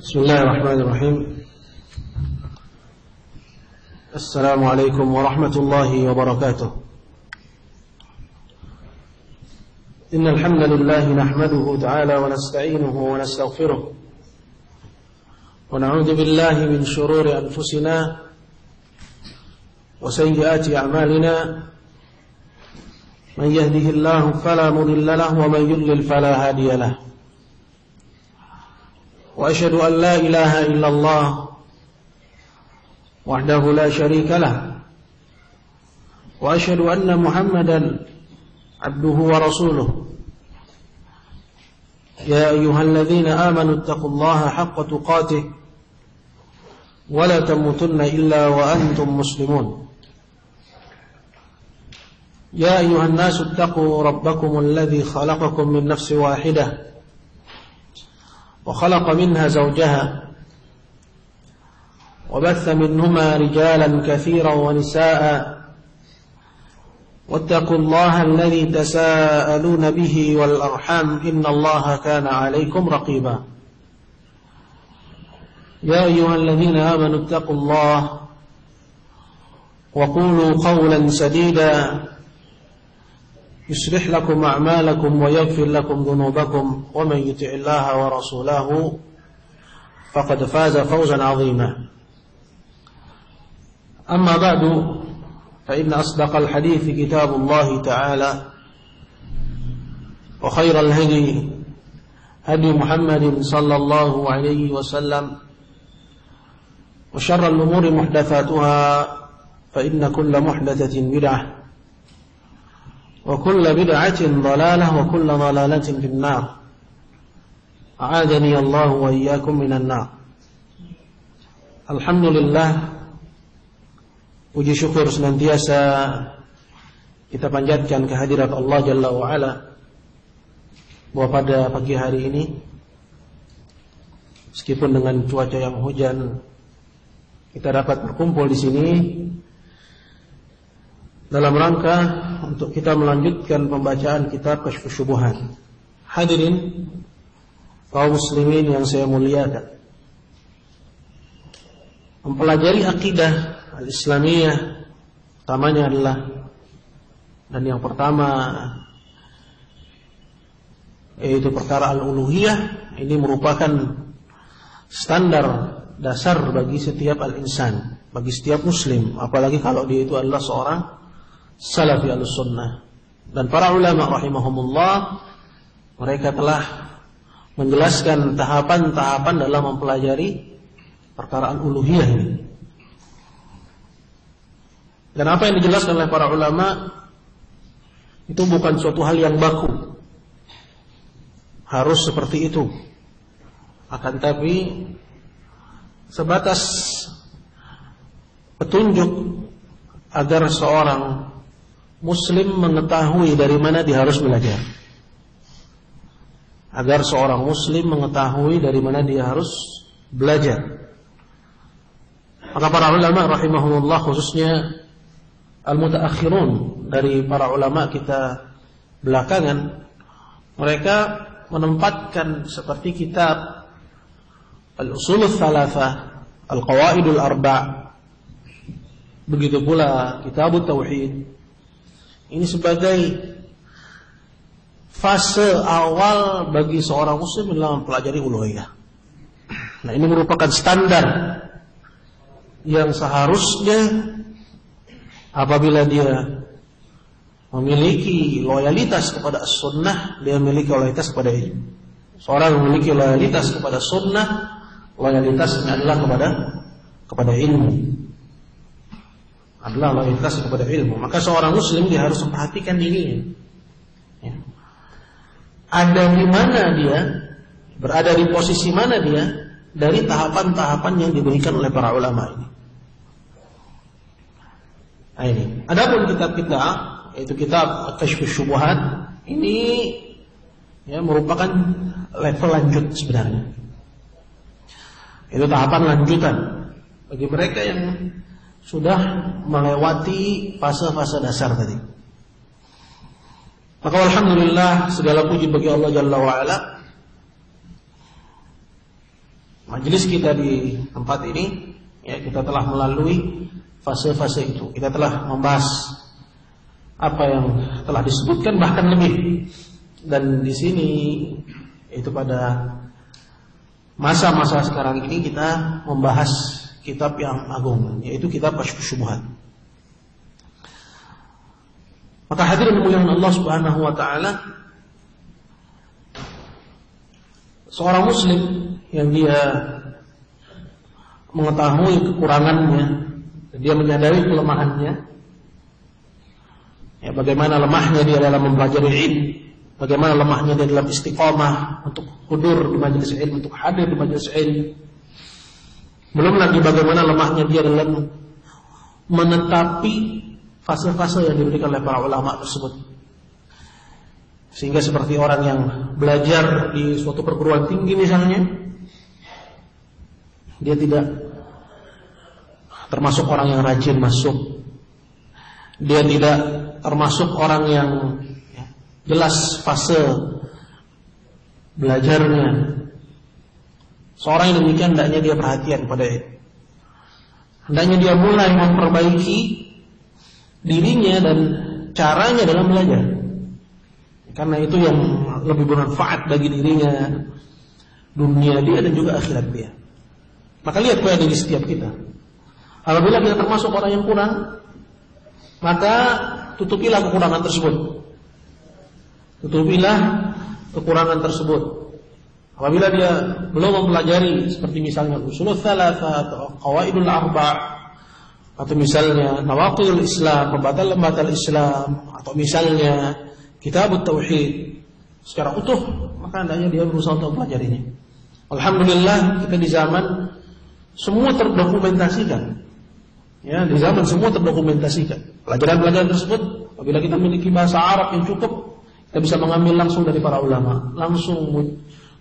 Bismillahirrahmanirrahim. Assalamualaikum warahmatullahi wabarakatuh. Innal hamdalillah nahmaduhu ta'ala wa nasta'inuhu wa nastaghfiruh. Wa na'udzu billahi min shururi anfusina wa sayyiati a'malina. Man yahdihillahu fala mudilla lahu wa man yudlil fala hadiya lahu. وأشهد أن لا إله إلا الله وحده لا شريك له وأشهد أن محمدا عبده ورسوله يا أيها الذين آمنوا اتقوا الله حق تقاته ولا تموتن إلا وأنتم مسلمون يا أيها الناس اتقوا ربكم الذي خلقكم من نفس واحدة وخلق منها زوجها وبث منهما رجالا كثيرا ونساء واتقوا الله الذي تساءلون به والأرحام إن الله كان عليكم رقيبا يا أيها الذين آمنوا اتقوا الله وقولوا قولا سديدا يصلح لكم أعمالكم ويغفر لكم ذنوبكم ومن يطع الله ورسوله فقد فاز فوزا عظيما أما بعد فإن أصدق الحديث كتاب الله تعالى وخير الهدي هدي محمد صلى الله عليه وسلم وشر الأمور محدثاتها فإن كل محدثة بدعة وكل بدعة ضلالة وكل ضلالة في النار أعاذني الله وإياكم من النار. Alhamdulillah, puji syukur senantiasa kita panjatkan kehadirat Allah Jalla wa'ala, bahwa pada pagi hari ini meskipun dengan cuaca yang hujan, kita dapat berkumpul di sini dalam rangka untuk kita melanjutkan pembacaan kitab Kasyfus Syubuhat. Hadirin kaum muslimin yang saya muliakan, mempelajari akidah al-Islamiyah utamanya adalah, dan yang pertama yaitu perkara al-uluhiyah. Ini merupakan standar dasar bagi setiap al-insan, bagi setiap muslim, apalagi kalau dia itu adalah seorang Salafi al-Sunnah. Dan para ulama rahimahumullah, mereka telah menjelaskan tahapan-tahapan dalam mempelajari perkara uluhiyah ini. Dan apa yang dijelaskan oleh para ulama itu bukan suatu hal yang baku, harus seperti itu. Akan tapi sebatas petunjuk agar seorang muslim mengetahui dari mana dia harus belajar, agar seorang muslim mengetahui dari mana dia harus belajar. Maka para ulama rahimahumullah, khususnya al-mutaakhirun dari para ulama kita belakangan, mereka menempatkan seperti kitab al-usulul thalatha, al-qawaidul arba', begitu pula kitabut tauhid, ini sebagai fase awal bagi seorang muslim dalam mempelajari uluhiyah. Nah, ini merupakan standar yang seharusnya apabila dia memiliki loyalitas kepada sunnah, dia memiliki loyalitas kepada ilmu. Seorang memiliki loyalitas kepada sunnah, loyalitasnya adalah kepada ilmu, adalah loyalitas kepada ilmu. Maka seorang muslim dia harus memperhatikan dirinya, ya. Ada di mana dia, berada di posisi mana dia dari tahapan-tahapan yang diberikan oleh para ulama ini. Nah, ini. Adapun kitab kita, yaitu kitab Kasyfus Syubuhat, ini ya merupakan level lanjut sebenarnya. Itu tahapan lanjutan bagi mereka yang sudah melewati fase-fase dasar tadi. Maka alhamdulillah, segala puji bagi Allah Jalla wa'ala, majelis kita di tempat ini, ya, kita telah melalui fase-fase itu. Kita telah membahas apa yang telah disebutkan, bahkan lebih. Dan di sini itu pada masa-masa sekarang ini kita membahas kitab yang agung, yaitu kitab Kasyfus Syubhat. Maka hadirin dimuliakan Allah Subhanahu wa taala, seorang muslim yang dia mengetahui kekurangannya, dia menyadari kelemahannya, ya, bagaimana lemahnya dia dalam mempelajari ilmu, bagaimana lemahnya dia dalam istiqamah untuk hudur di majelis ilmu, untuk hadir di majelis ilmu. Belum lagi bagaimana lemahnya dia dalam menetapi fase-fase yang diberikan oleh para ulama tersebut. Sehingga seperti orang yang belajar di suatu perguruan tinggi misalnya, dia tidak termasuk orang yang rajin masuk. Dia tidak termasuk orang yang jelas fase belajarnya. Seorang yang demikian hendaknya dia perhatian pada itu. Hendaknya dia mulai memperbaiki dirinya dan caranya dalam belajar. Karena itu yang lebih bermanfaat bagi dirinya, dunia dia dan juga akhirat dia. Maka lihat pada diri setiap kita. Apabila kita termasuk orang yang kurang, maka tutupilah kekurangan tersebut. Tutupilah kekurangan tersebut. Apabila dia belum mempelajari seperti misalnya ushulul tsalatsa atau qawaidul arba', atau misalnya nawaqidul Islam, pembatal-pembatal Islam, atau misalnya Kitabut Tauhid secara utuh, maka hendaknya dia berusaha untuk mempelajarinya. Alhamdulillah kita di zaman semua terdokumentasikan. Ya, di zaman semua terdokumentasikan. Pelajaran-pelajaran tersebut, apabila kita memiliki bahasa Arab yang cukup, kita bisa mengambil langsung dari para ulama, langsung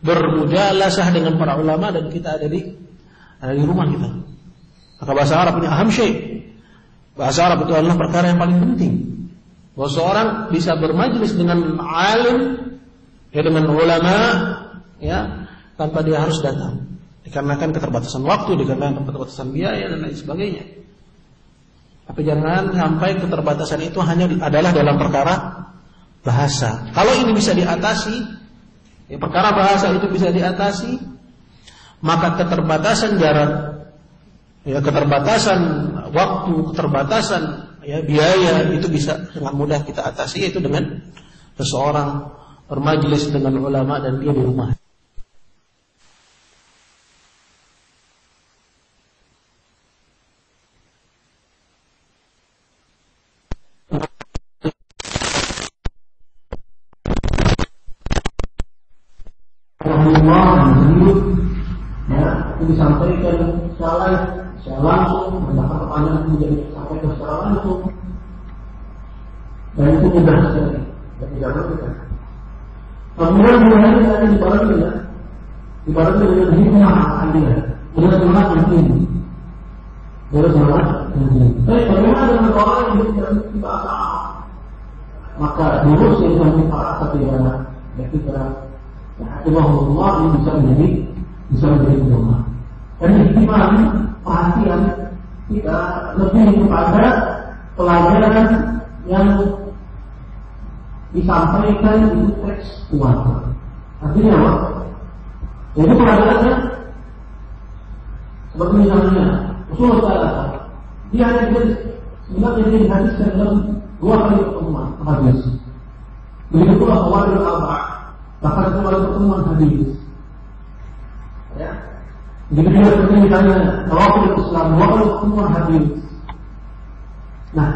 bermujalasah dengan para ulama, dan kita ada di rumah kita. Maka bahasa Arab ini aham syai'. Bahasa Arab itu adalah perkara yang paling penting. Bahwa seorang bisa bermajlis dengan alim, ya, dengan ulama, ya, tanpa dia harus datang, dikarenakan keterbatasan waktu, dikarenakan keterbatasan biaya dan lain sebagainya. Tapi jangan sampai keterbatasan itu hanya adalah dalam perkara bahasa. Kalau ini bisa diatasi, ya, perkara bahasa itu bisa diatasi, maka keterbatasan jarak, ya, keterbatasan waktu, keterbatasan, ya, biaya itu bisa dengan mudah kita atasi, yaitu dengan seseorang bermajlis dengan ulama dan dia di rumah. Ya, itu disampaikan secara langsung, mendapat pertanyaan menjadi sampaikan secara langsung, dan itu mudah sekali, dan tidak mudah. Kemudian mulai saya dibarengi dengan hikmah dia, dengan semangat yang tinggi, dengan semangat yang tinggi. Tapi bagaimana dengan orang yang tidak mengerti bahasa Arab? Maka dulu saya sampai para ketika Alhamdulillah ini bisa menjadi ulama. Dan istimewa perhatian kita lebih kepada pelajaran yang disampaikan di tekstual. Artinya apa? Jadi pelajarannya seperti misalnya ushulul tsalatsa, dia hanya sebenarnya dia dihabiskan dalam 2 kali pertemuan hadis. Begitu pula qawaidul arba', bahkan itu ada pertemuan hadis. Ya. Jadi dia seperti misalnya nawaqidul Islam, 2 kali pertemuan hadis. Nah,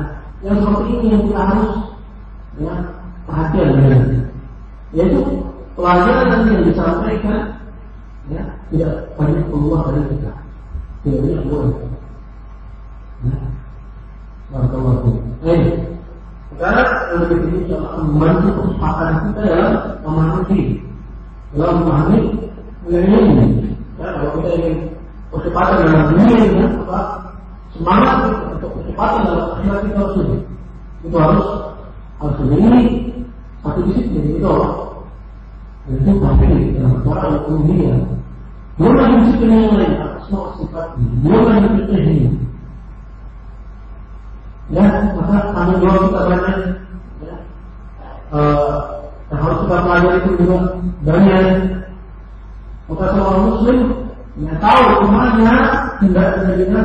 yang seperti ini yang kita harus, ya, perhatian dengan, yaitu pelajaran nanti yang disampaikan, ya, tidak banyak keluar dari kita, tidak banyak keluar. Ya. Barakallahu fiik. Sekarang yang lebih tinggi adalah membantu kesempatan kita dalam memahami nilai ini. Ya, kalau kita ingin percepatan dalam dunia ini, maka semangat untuk percepatan dalam akhirat kita harus sendiri satu disiplin itu Allah. Dan itu pasti dalam cara yang umumnya. belum lagi disiplin yang lain, semua sifat, belum lagi disiplin ini. Ya, maka tanggung jawab kita banyak. Ya. Yang harus kita pelajari itu juga banyak. Maka seorang muslim yang tahu kemana hendaknya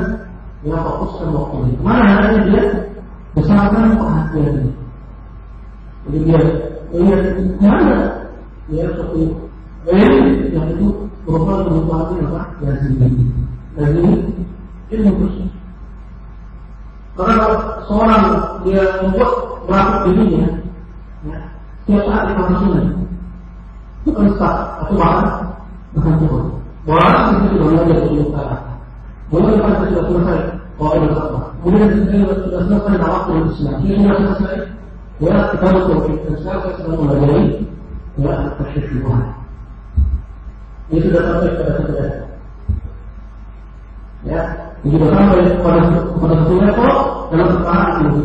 dia fokuskan waktunya, kemana hendaknya dia besarkan perhatiannya. Jadi dia lihat mana dia seperti yang itu berupa kebutuhannya apa? Lazim ilmu terus. Karena kalau seorang dia membuat grafik dirinya, ya, setiap saat di kampusnya itu kan stuck atau bahkan turun. Bahkan itu sudah belajar sebelum sekarang. Mulai depan sudah selesai. Kalau ada apa? Kemudian sudah selesai dalam waktu yang sudah selesai. Ya, kita betul. Dan sekarang saya sedang mempelajari ya persyaratan. Ini sudah sampai pada satu level. Ya, ini sudah sampai pada satu level dalam sekarang ini.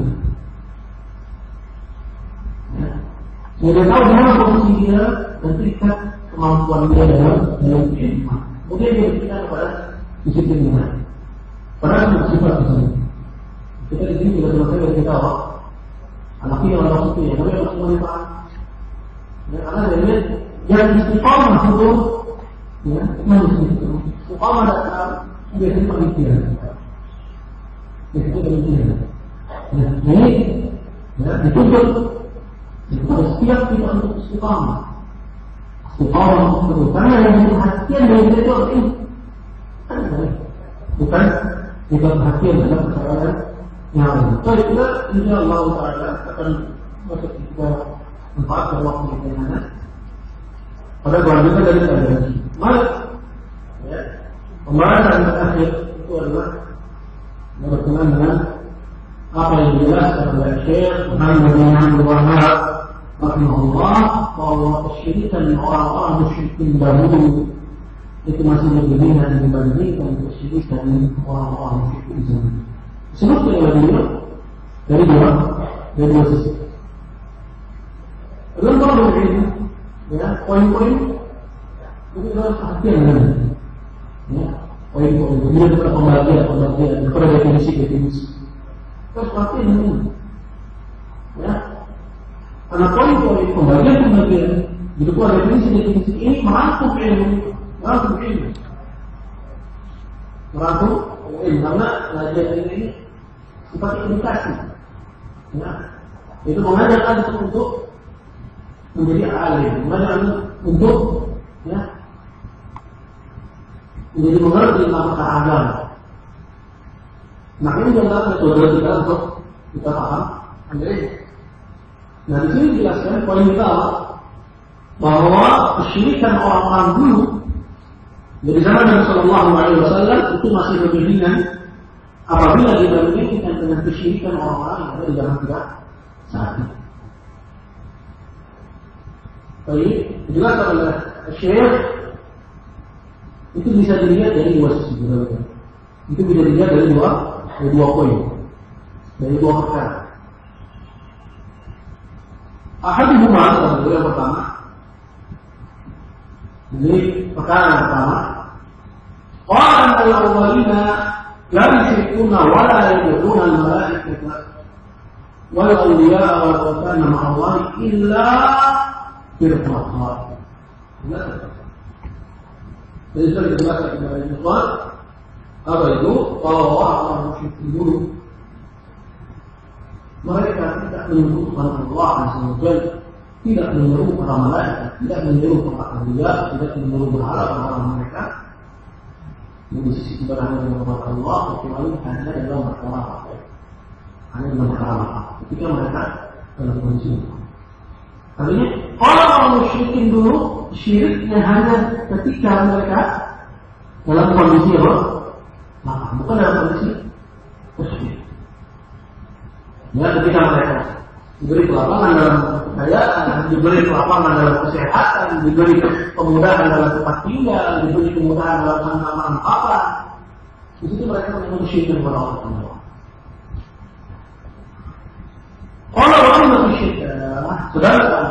Ya, dia tahu di mana posisi dia dan tingkat kemampuan dia dalam ilmu. Kemudian dia berikan kepada disiplin yang lain. Padahal itu bersifat di sini. Kita di sini sudah selesai dari kita apa? Anak ini orang suci ya, tapi orang semua dipaham. Dan karena dia yang istiqamah itu, ya, manusia itu istiqamah datang biasanya pemikiran. Biasanya pemikiran. Nah, ini ya, dituntut pada setiap kita untuk istiqamah. Istiqamah untuk karena yang perhatian dari itu ini bukan perhatian dalam persoalan yang lain. Jadi kita insyaallah taala akan masuk ke tempat dan waktu yang mana pada kelanjutan dari pelajaran. Mari ya, pembahasan terakhir itu adalah berkenaan dengan apa yang dijelaskan oleh Syekh Muhammad bin Abdul Wahhab rahimahullah bahwa kesyirikan orang-orang musyrikin dahulu itu masih lebih ringan dibandingkan kesyirikan orang-orang musyrikin zaman. Sebutkan oleh beliau dari dua sisi. Dalam problem ini, ya, poin-poin itu adalah perhatian dengan, ya, poin-poin. Kemudian kepada pembagian, kepada definisi. Terus perhatian ini, ya, karena poin-poin pembagian itu kepada definisi ini merangkum ilmu. Karena belajar ini seperti edukasi, ya, itu mengajarkan untuk menjadi alim, mengajarkan untuk ya menjadi mengerti tentang agama. Nah ini adalah metode kita untuk kita paham. Nah di sini dijelaskan poin pertama bahwa kesyirikan orang-orang dulu dari zaman Nabi Sallallahu Alaihi Wasallam itu masih lebih ringan apabila dibandingkan dengan kesyirikan orang-orang yang ada di zaman kita saat ini. Baik, dijelaskan oleh Syekh itu bisa dilihat dari dua sisi. Itu bisa dilihat dari dua poin, dari dua perkara. Ahaduhuma yang pertama. Jadi perkara yang pertama, orang al-awwalina la yusyrikuna wa la yad'una al-malaikata wal awliya wal awthana ma'a Allah illa birrahmat. Jadi saya jelaskan kepada ikhwan apa itu bahwa orang musyrikin dulu mereka tidak menyebutkan Allah Azza tidak menyeru para malaikat, tidak menyeru para awliya, tidak menyeru berhala kepada mereka. Di sisi kebenaran yang kepada Allah kecuali hanya dalam perkara apa? Hanya dalam perkara apa? Ketika mereka dalam kondisi itu. Artinya orang musyrikin dulu syiriknya hanya ketika mereka dalam kondisi apa? Maka bukan dalam kondisi musyrik. Ya, ketika mereka diberi kelapangan dalam kekayaan, diberi kelapangan dalam kesehatan, diberi kemudahan dalam tempat tinggal, diberi kemudahan dalam amalan apa, di situ mereka mensyirikkan kepada Allah. Kalau orang mensyirikkan, sedangkan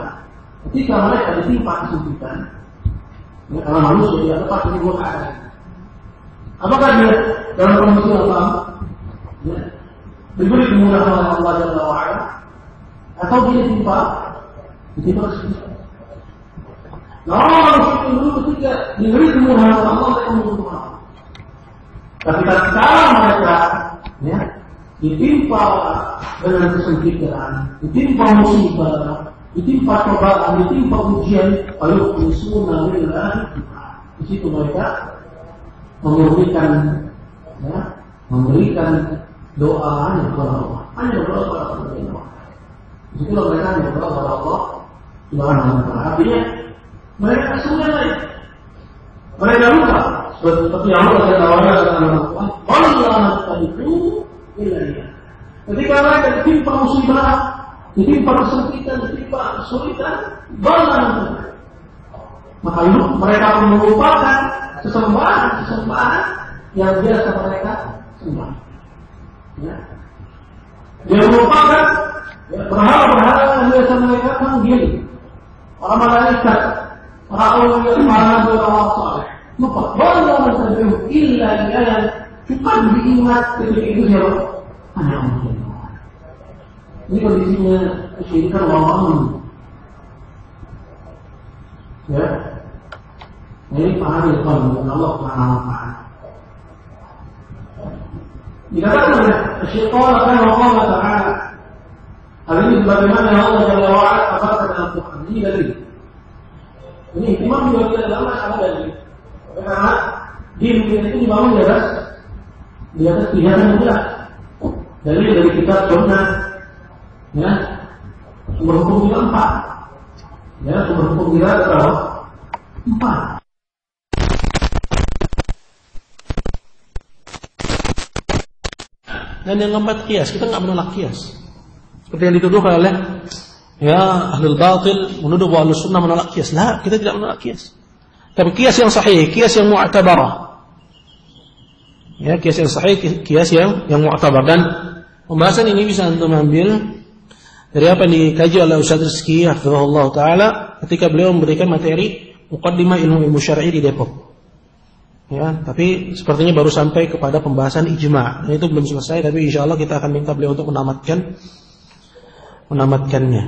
ketika mereka ditimpa kesulitan, Karena manusia dia lepas dari dua keadaan. Apakah dia dalam kondisi apa? Ya, diberi kemudahan oleh Allah Jalla wa'ala, atau dia ditimpa kesulitan. Nah, orang manusia itu dulu ketika diberi kemudahan oleh Allah, mereka mengutuk Allah. Tapi tatkala mereka ya, ditimpa dengan kesempitan, ditimpa musibah, ditimpa cobaan, ditimpa ujian, lalu musuhna lillahi. Di situ mereka memberikan doa hanya kepada Allah, hanya berdoa kepada Allah. Di situ mereka hanya berdoa kepada Allah Subhanahu wa Ta'ala. Artinya mereka semuanya lain. Mereka lupa seperti yang Allah kata Al-Quran, Allah itu ilahiyah. Ketika mereka ditimpa musibah, ditimpa kesempitan, ditimpa kesulitan, maka mereka pun melupakan sesembahan yang biasa mereka sembah. Ya. Dia melupakan berhala-berhala yang biasa mereka panggil, para malaikat, para awliya, para nabi, orang saleh. Lupa, bahwa masalah illa yang cuma diingat ketika itu siapa? Hanya Allah. Ini kondisinya kesyirikan orang. Ya, ini pahami dengan Allah Subhanahu wa Ta'ala. Dikatakan oleh Syaitan akan Allah Ta'ala. Hal ini sebagaimana Allah Jalla wa'ala katakan dalam Quran. Ini dalil. Ini imam juga tidak dalam masalah dalil. Karena diri itu dibangun di atas pilihan yang jelas. Dalil dari kitab sunnah, ya, sumber hukum kita 4. Ya, sumber hukum kita berapa? 4. Dan yang keempat kias, kita nggak menolak kias. Seperti yang dituduhkan oleh ahlul batil, menuduh bahwa ahlus sunnah menolak kias. Lah, kita tidak menolak kias. Tapi kias yang sahih, kias yang mu'tabarah. Ya, kias yang sahih, kias yang mu'tabar. Dan pembahasan ini bisa antum ambil dari apa yang dikaji oleh Ustaz Rizki hafizahullah taala ketika beliau memberikan materi muqaddimah ilmu syar'i di Depok. Ya, tapi sepertinya baru sampai kepada pembahasan ijma'. Itu belum selesai, tapi insyaallah kita akan minta beliau untuk menamatkannya.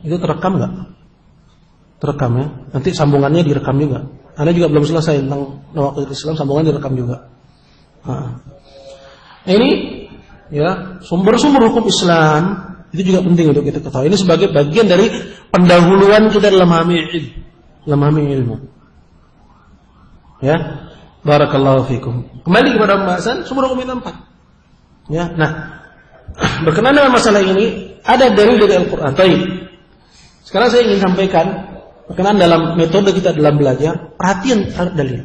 Itu terekam enggak? Terekam ya. Nanti sambungannya direkam juga. Anda juga belum selesai tentang Nawaqidul Islam, sambungannya direkam juga. Nah, ini ya, sumber-sumber hukum Islam itu juga penting untuk kita ketahui. Ini sebagai bagian dari pendahuluan kita dalam memahami ilmu. Ya, barakallahu fikum. Kembali kepada pembahasan sumber hukum itu 4. Ya, nah, berkenaan dengan masalah ini ada dalil dari Al-Qur'an. Baik. Sekarang saya ingin sampaikan berkenaan dalam metode kita dalam belajar, perhatian terhadap dalil.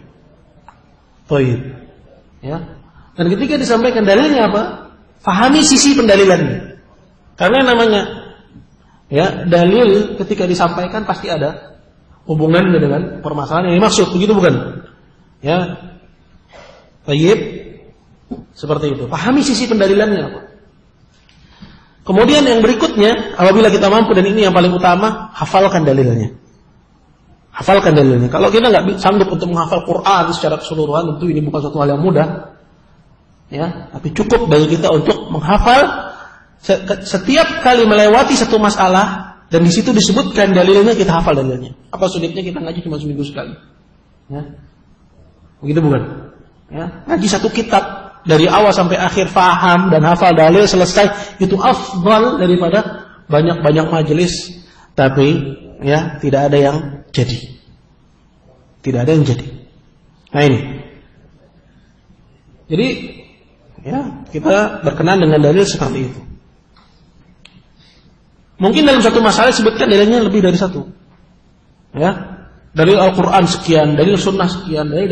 Baik. Ya. Dan ketika disampaikan dalilnya apa? Fahami sisi pendalilannya. Karena namanya ya, dalil ketika disampaikan pasti ada hubungannya dengan permasalahan yang dimaksud, begitu bukan? Ya. Baik. Seperti itu. Pahami sisi pendalilannya apa? Kemudian yang berikutnya, apabila kita mampu, dan ini yang paling utama, hafalkan dalilnya. Hafalkan dalilnya. Kalau kita nggak sanggup untuk menghafal Quran secara keseluruhan, tentu ini bukan suatu hal yang mudah. Ya, tapi cukup bagi kita untuk menghafal setiap kali melewati satu masalah dan di situ disebutkan dalilnya, kita hafal dalilnya. Apa sulitnya kita ngaji cuma seminggu sekali? Ya. Begitu bukan? Ya, ngaji satu kitab dari awal sampai akhir faham dan hafal dalil selesai, itu afdal daripada banyak-banyak majelis tapi ya tidak ada yang jadi. Tidak ada yang jadi. Nah ini. Jadi ya, kita berkenan dengan dalil seperti itu. Mungkin dalam satu masalah sebutkan dalilnya lebih dari satu. Ya. Dalil Al-Qur'an sekian, dalil sunnah sekian, dalil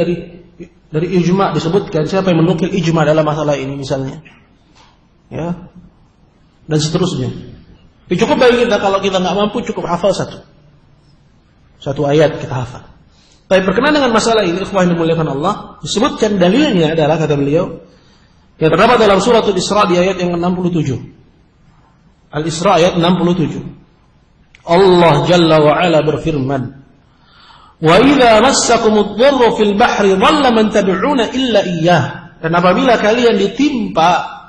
dari ijma' disebutkan, siapa yang menukil ijma' dalam masalah ini misalnya. Ya. Dan seterusnya. Tapi cukup bagi kita, kalau kita nggak mampu, cukup hafal satu ayat kita hafal. Tapi berkenaan dengan masalah ini, ikhwah yang dimuliakan Allah, disebutkan dalilnya adalah, kata beliau, yang terdapat dalam surah Al-Isra di ayat yang 67. Al-Isra ayat 67. Allah Jalla wa Ala berfirman, Wa idza massakumud dhurru fil bahri dhalla man tad'una illa iyyah. Dan apabila kalian ditimpa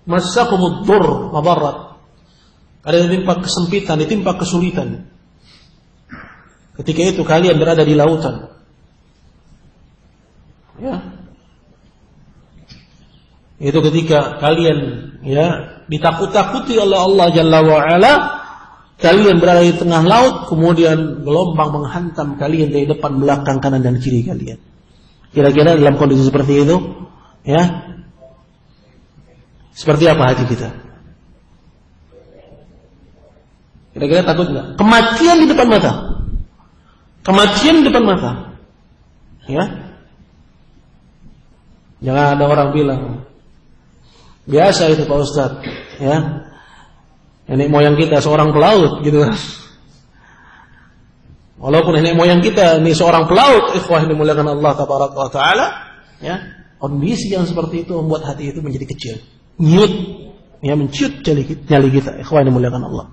massakumud dhurr, madarrat, kalian ditimpa kesempitan, ditimpa kesulitan, ketika itu kalian berada di lautan, ya, itu ketika kalian, ya, ditakut-takuti oleh Allah Jalla wa Ala, kalian berada di tengah laut, kemudian gelombang menghantam kalian dari depan, belakang, kanan dan kiri kalian. Kira-kira dalam kondisi seperti itu, ya, seperti apa hati kita? Kira-kira takut nggak? Kematian di depan mata, kematian di depan mata, ya. Jangan ada orang bilang, biasa itu Pak Ustadz, ya, nenek moyang kita seorang pelaut, gitu. Walaupun nenek moyang kita ini seorang pelaut, ikhwah yang dimuliakan Allah Tabaraka wa Ta'ala, ya, kondisi yang seperti itu membuat hati itu menjadi kecil, nyut, ya, menciut nyali kita, ikhwah yang dimuliakan Allah.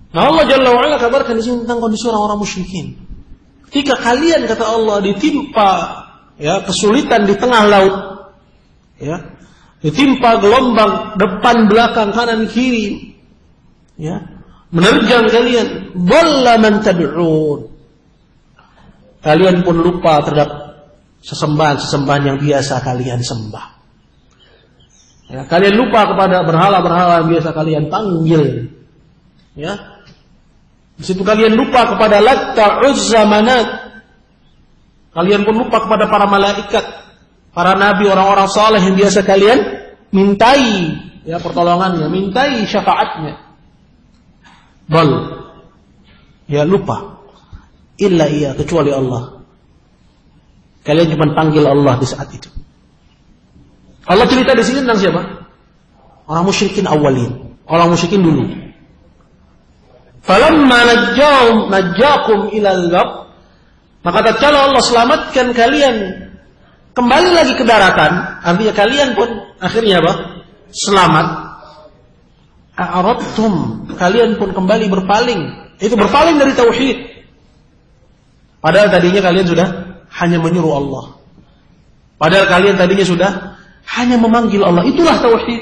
Nah, Allah Jalla wa Ala kabarkan di sini tentang kondisi orang-orang musyrikin. Ketika kalian, kata Allah, ditimpa, ya, kesulitan di tengah laut, ya, ditimpa gelombang depan, belakang, kanan, kiri, ya, menerjang kalian, dhalla man tad'un, kalian pun lupa terhadap sesembahan-sesembahan yang biasa kalian sembah, ya, kalian lupa kepada berhala-berhala yang biasa kalian panggil, ya, di situ kalian lupa kepada Latta, Uzza, Manat, kalian pun lupa kepada para malaikat, para nabi, orang-orang saleh yang biasa kalian mintai, ya, pertolongannya, mintai syafaatnya. Bal, ya, lupa. Illa iya, kecuali Allah. Kalian cuma panggil Allah di saat itu. Allah cerita di sini tentang siapa? Orang musyrikin awalin, orang musyrikin dulu. Falamma najjakum ilal ghab, maka tatkala Allah selamatkan kalian kembali lagi ke daratan, artinya kalian pun akhirnya apa? Selamat. A'radtum, kalian pun kembali berpaling. Itu berpaling dari tauhid. Padahal tadinya kalian sudah hanya menyuruh Allah. Padahal kalian tadinya sudah hanya memanggil Allah. Itulah tauhid.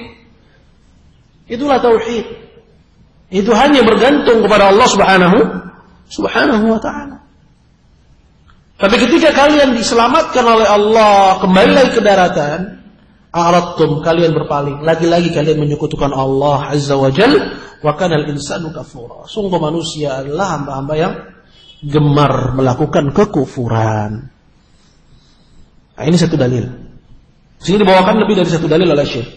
Itulah tauhid. Itu hanya bergantung kepada Allah Subhanahu wa ta'ala. Tapi ketika kalian diselamatkan oleh Allah, kembali lagi ke daratan, a'radtum, kalian berpaling. Lagi-lagi kalian menyekutukan Allah Azza wa Jal, wa kanal insanu kafura. Sungguh manusia adalah hamba-hamba yang gemar melakukan kekufuran. Nah, ini satu dalil. Di sini dibawakan lebih dari satu dalil oleh Syekh.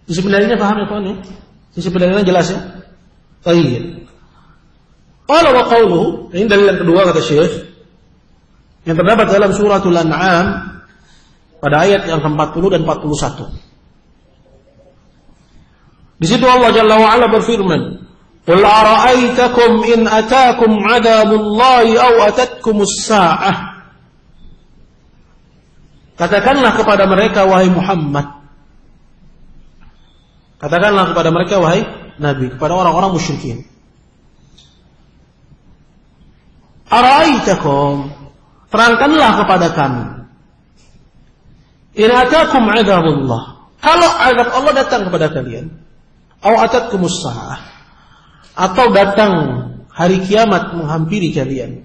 Sisi dalilnya paham ya kawan ya? Sisi dalilnya jelas ya? Baik. Qala wa qawluhu, ini dalil yang kedua kata Syekh, yang terdapat dalam suratul An'am pada ayat yang ke-40 dan 41. Di situ Allah Jalla wa Ala berfirman, "Qul ara'aitakum in ataakum 'adzabullahi aw atatkumus saa'ah." Katakanlah kepada mereka wahai Muhammad. Katakanlah kepada mereka wahai Nabi, kepada orang-orang musyrikin. Ara'aitakum, terangkanlah kepada kami. In atakum 'adzabullah, kalau azab Allah datang kepada kalian, aw atatkumus saa'ah, atau datang hari kiamat menghampiri kalian,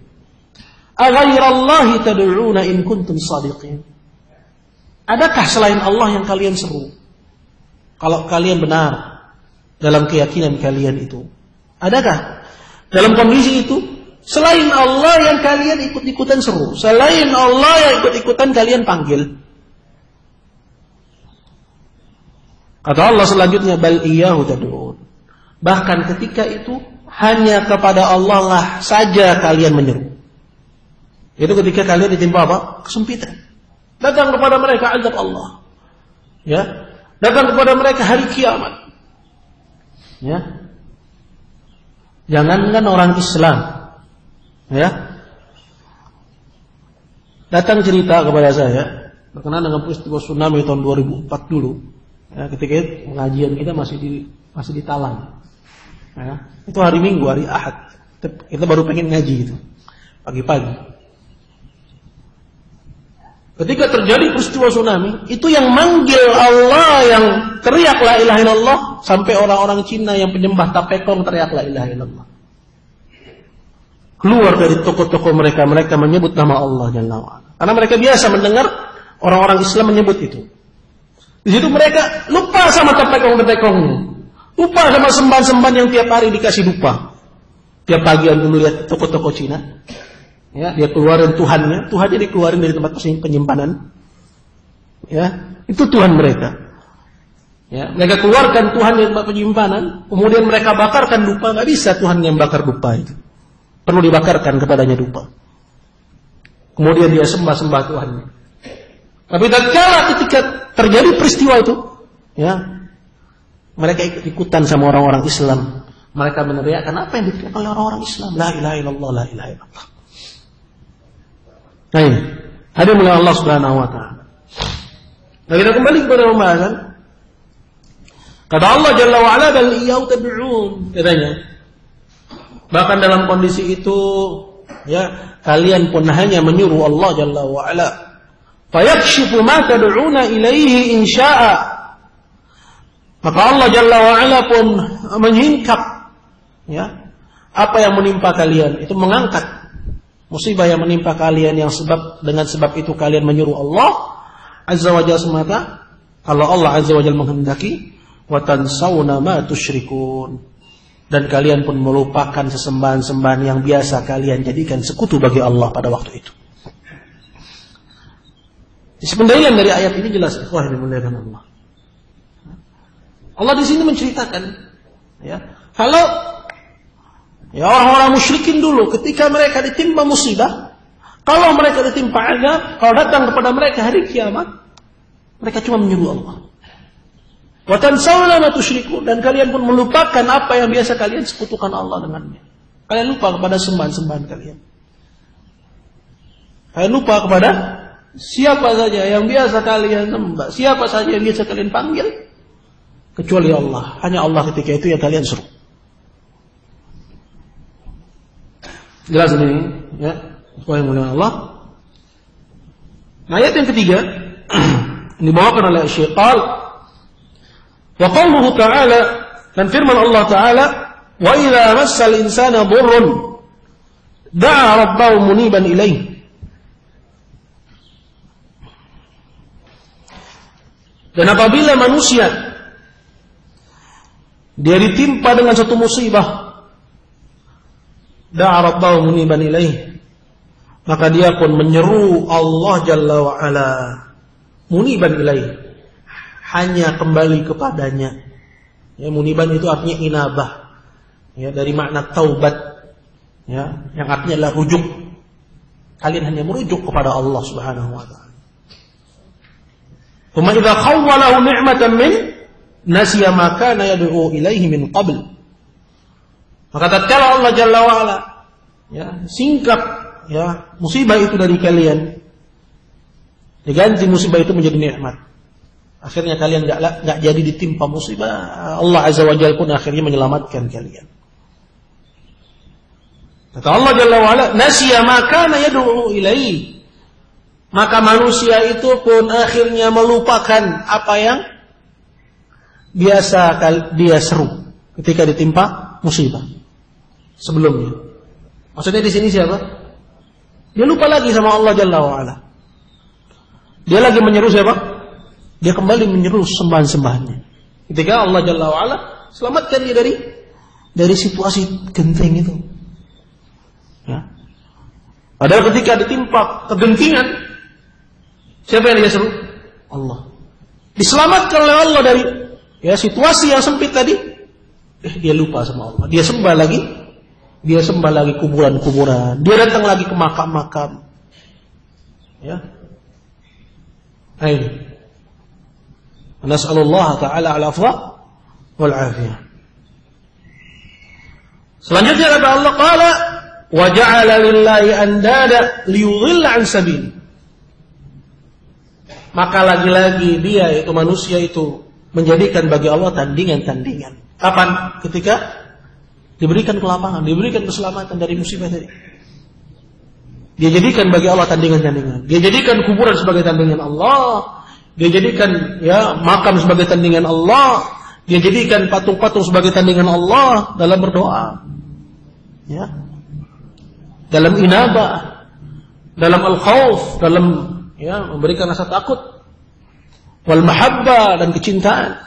aghairallahi tad'una in kuntum shadiqin, adakah selain Allah yang kalian seru kalau kalian benar dalam keyakinan kalian itu? Adakah dalam kondisi itu selain Allah yang kalian ikut-ikutan seru, selain Allah yang ikut-ikutan kalian panggil? Kata Allah selanjutnya, bal iyyahu tad'un, bahkan ketika itu hanya kepada Allah lah saja kalian menyeru. Itu ketika kalian ditimpa apa? Kesempitan. Datang kepada mereka azab Allah, ya, datang kepada mereka hari kiamat, ya. Jangankan orang Islam, ya, datang cerita kepada saya berkenaan dengan peristiwa tsunami tahun 2004 dulu. Ya, ketika itu pengajian kita masih di Talang. Ya, itu hari Minggu, hari Ahad. Kita baru pengen ngaji itu pagi-pagi. Ketika terjadi peristiwa tsunami, itu yang manggil Allah, yang teriak la ilaha illallah, sampai orang-orang Cina yang penyembah tapekong teriak la ilaha illallah. Keluar dari toko-toko mereka menyebut nama Allah Jalla wa'ala. Karena mereka biasa mendengar orang-orang Islam menyebut itu. Di situ mereka lupa sama tapekong-tapekongnya, lupa sama sembahan-sembahan yang tiap hari dikasih lupa. Tiap pagi dulu lihat toko-toko Cina, ya, dia keluarin Tuhannya dikeluarin dari tempat penyimpanan, ya, itu Tuhan mereka. Ya, mereka keluarkan Tuhan dari tempat penyimpanan, kemudian mereka bakarkan dupa. Nggak bisa Tuhan yang bakar dupa itu, perlu dibakarkan kepadanya dupa. Kemudian dia sembah Tuhannya. Tapi tatkala ketika terjadi peristiwa itu, ya, mereka ikut-ikutan sama orang-orang Islam. Mereka meneriakkan apa yang diteriakkan oleh orang-orang Islam, la ilaha illallah, la ilaha illallah. Nah ini, hadir oleh Allah Subhanahu wa taala. Nah, kita kembali kepada pembahasan. Kata Allah Jalla wa ala, bal iyyahu tad'un, katanya. Bahkan dalam kondisi itu, ya, kalian pun hanya menyuruh Allah Jalla wa ala. Fayakshifu ma tad'una ilaihi in syaa. Maka Allah Jalla wa ala pun menyingkap, ya, apa yang menimpa kalian, itu mengangkat musibah yang menimpa kalian yang dengan sebab itu kalian menyuruh Allah Azza wa Jalla semata. Kalau Allah Azza wa Jalla menghendaki, wa tansawna ma tusyrikun, dan kalian pun melupakan sesembahan-sembahan yang biasa kalian jadikan sekutu bagi Allah pada waktu itu. Pendalilan dari ayat ini jelas, ikhwah yang dimuliakan Allah. Allah di sini menceritakan, ya, kalau, ya, orang-orang musyrikin dulu ketika mereka ditimpa musibah, kalau mereka ditimpa azab, kalau datang kepada mereka hari kiamat, mereka cuma menyuruh Allah. Wa tansawna ma tusyrikun, dan kalian pun melupakan apa yang biasa kalian sekutukan Allah dengannya. Kalian lupa kepada sembahan-sembahan kalian. Kalian lupa kepada siapa saja yang biasa kalian sembah, siapa saja yang biasa kalian panggil, kecuali Allah. Hanya Allah ketika itu yang kalian seru. Jelas ini, ya, supaya mulia Allah. Ayat yang ketiga dibawakan oleh Syekh Qal, wa qauluhu ta'ala, dan firman Allah Ta'ala, wa idza massal insana dhurrun da'a rabbahu muniban ilaih. Dan apabila manusia dia ditimpa dengan satu musibah, da'a rabbahu muniban ilaih, maka dia pun menyeru Allah Jalla wa ala, muniban ilaih, hanya kembali kepadanya. Ya, muniban itu artinya inabah, ya, dari makna taubat, ya, yang artinya adalah rujuk. Kalian hanya merujuk kepada Allah Subhanahu wa taala. Thumma idza khawwalahu ni'matan min nasiya ma kana yad'u ilaihi min qabl. Maka tatkala Allah Jalla wa ala, ya, singkap, ya, musibah itu dari kalian, diganti musibah itu menjadi nikmat. Akhirnya kalian enggak jadi ditimpa musibah. Allah Azza wa Jalla pun akhirnya menyelamatkan kalian. Kata Allah Jalla wa ala, nasiya ma kana yad'u ilaihi. Maka manusia itu pun akhirnya melupakan apa yang biasa dia seru ketika ditimpa musibah sebelumnya. Maksudnya di sini siapa? Dia lupa lagi sama Allah Jalla wa ala. Dia lagi menyeru siapa? Dia kembali menyeru sembahan-sembahannya. Ketika Allah Jalla wa ala selamatkan dia dari situasi genting itu. Ya. Padahal ketika ditimpa kegentingan, siapa yang dia seru? Allah. Diselamatkan oleh Allah dari, ya, situasi yang sempit tadi. Dia lupa sama Allah. Dia sembah lagi kuburan-kuburan. Dia datang lagi ke makam-makam. Ya. Nah ini. Nas'alullah ta'ala al-afwa wal afiyah. Selanjutnya kata Allah, qala wa ja'ala lillahi andada liyudhilla an sabil. Maka lagi-lagi dia, itu manusia itu, menjadikan bagi Allah tandingan-tandingan. Kapan? Ketika diberikan kelapangan, diberikan keselamatan dari musibah tadi. Dia jadikan bagi Allah tandingan-tandingan. Dia jadikan kuburan sebagai tandingan Allah. Dia jadikan makam sebagai tandingan Allah. Dia jadikan patung-patung sebagai tandingan Allah dalam berdoa. Ya. Dalam inabah, dalam al-khauf, dalam memberikan rasa takut, wal mahabbah, dan kecintaan.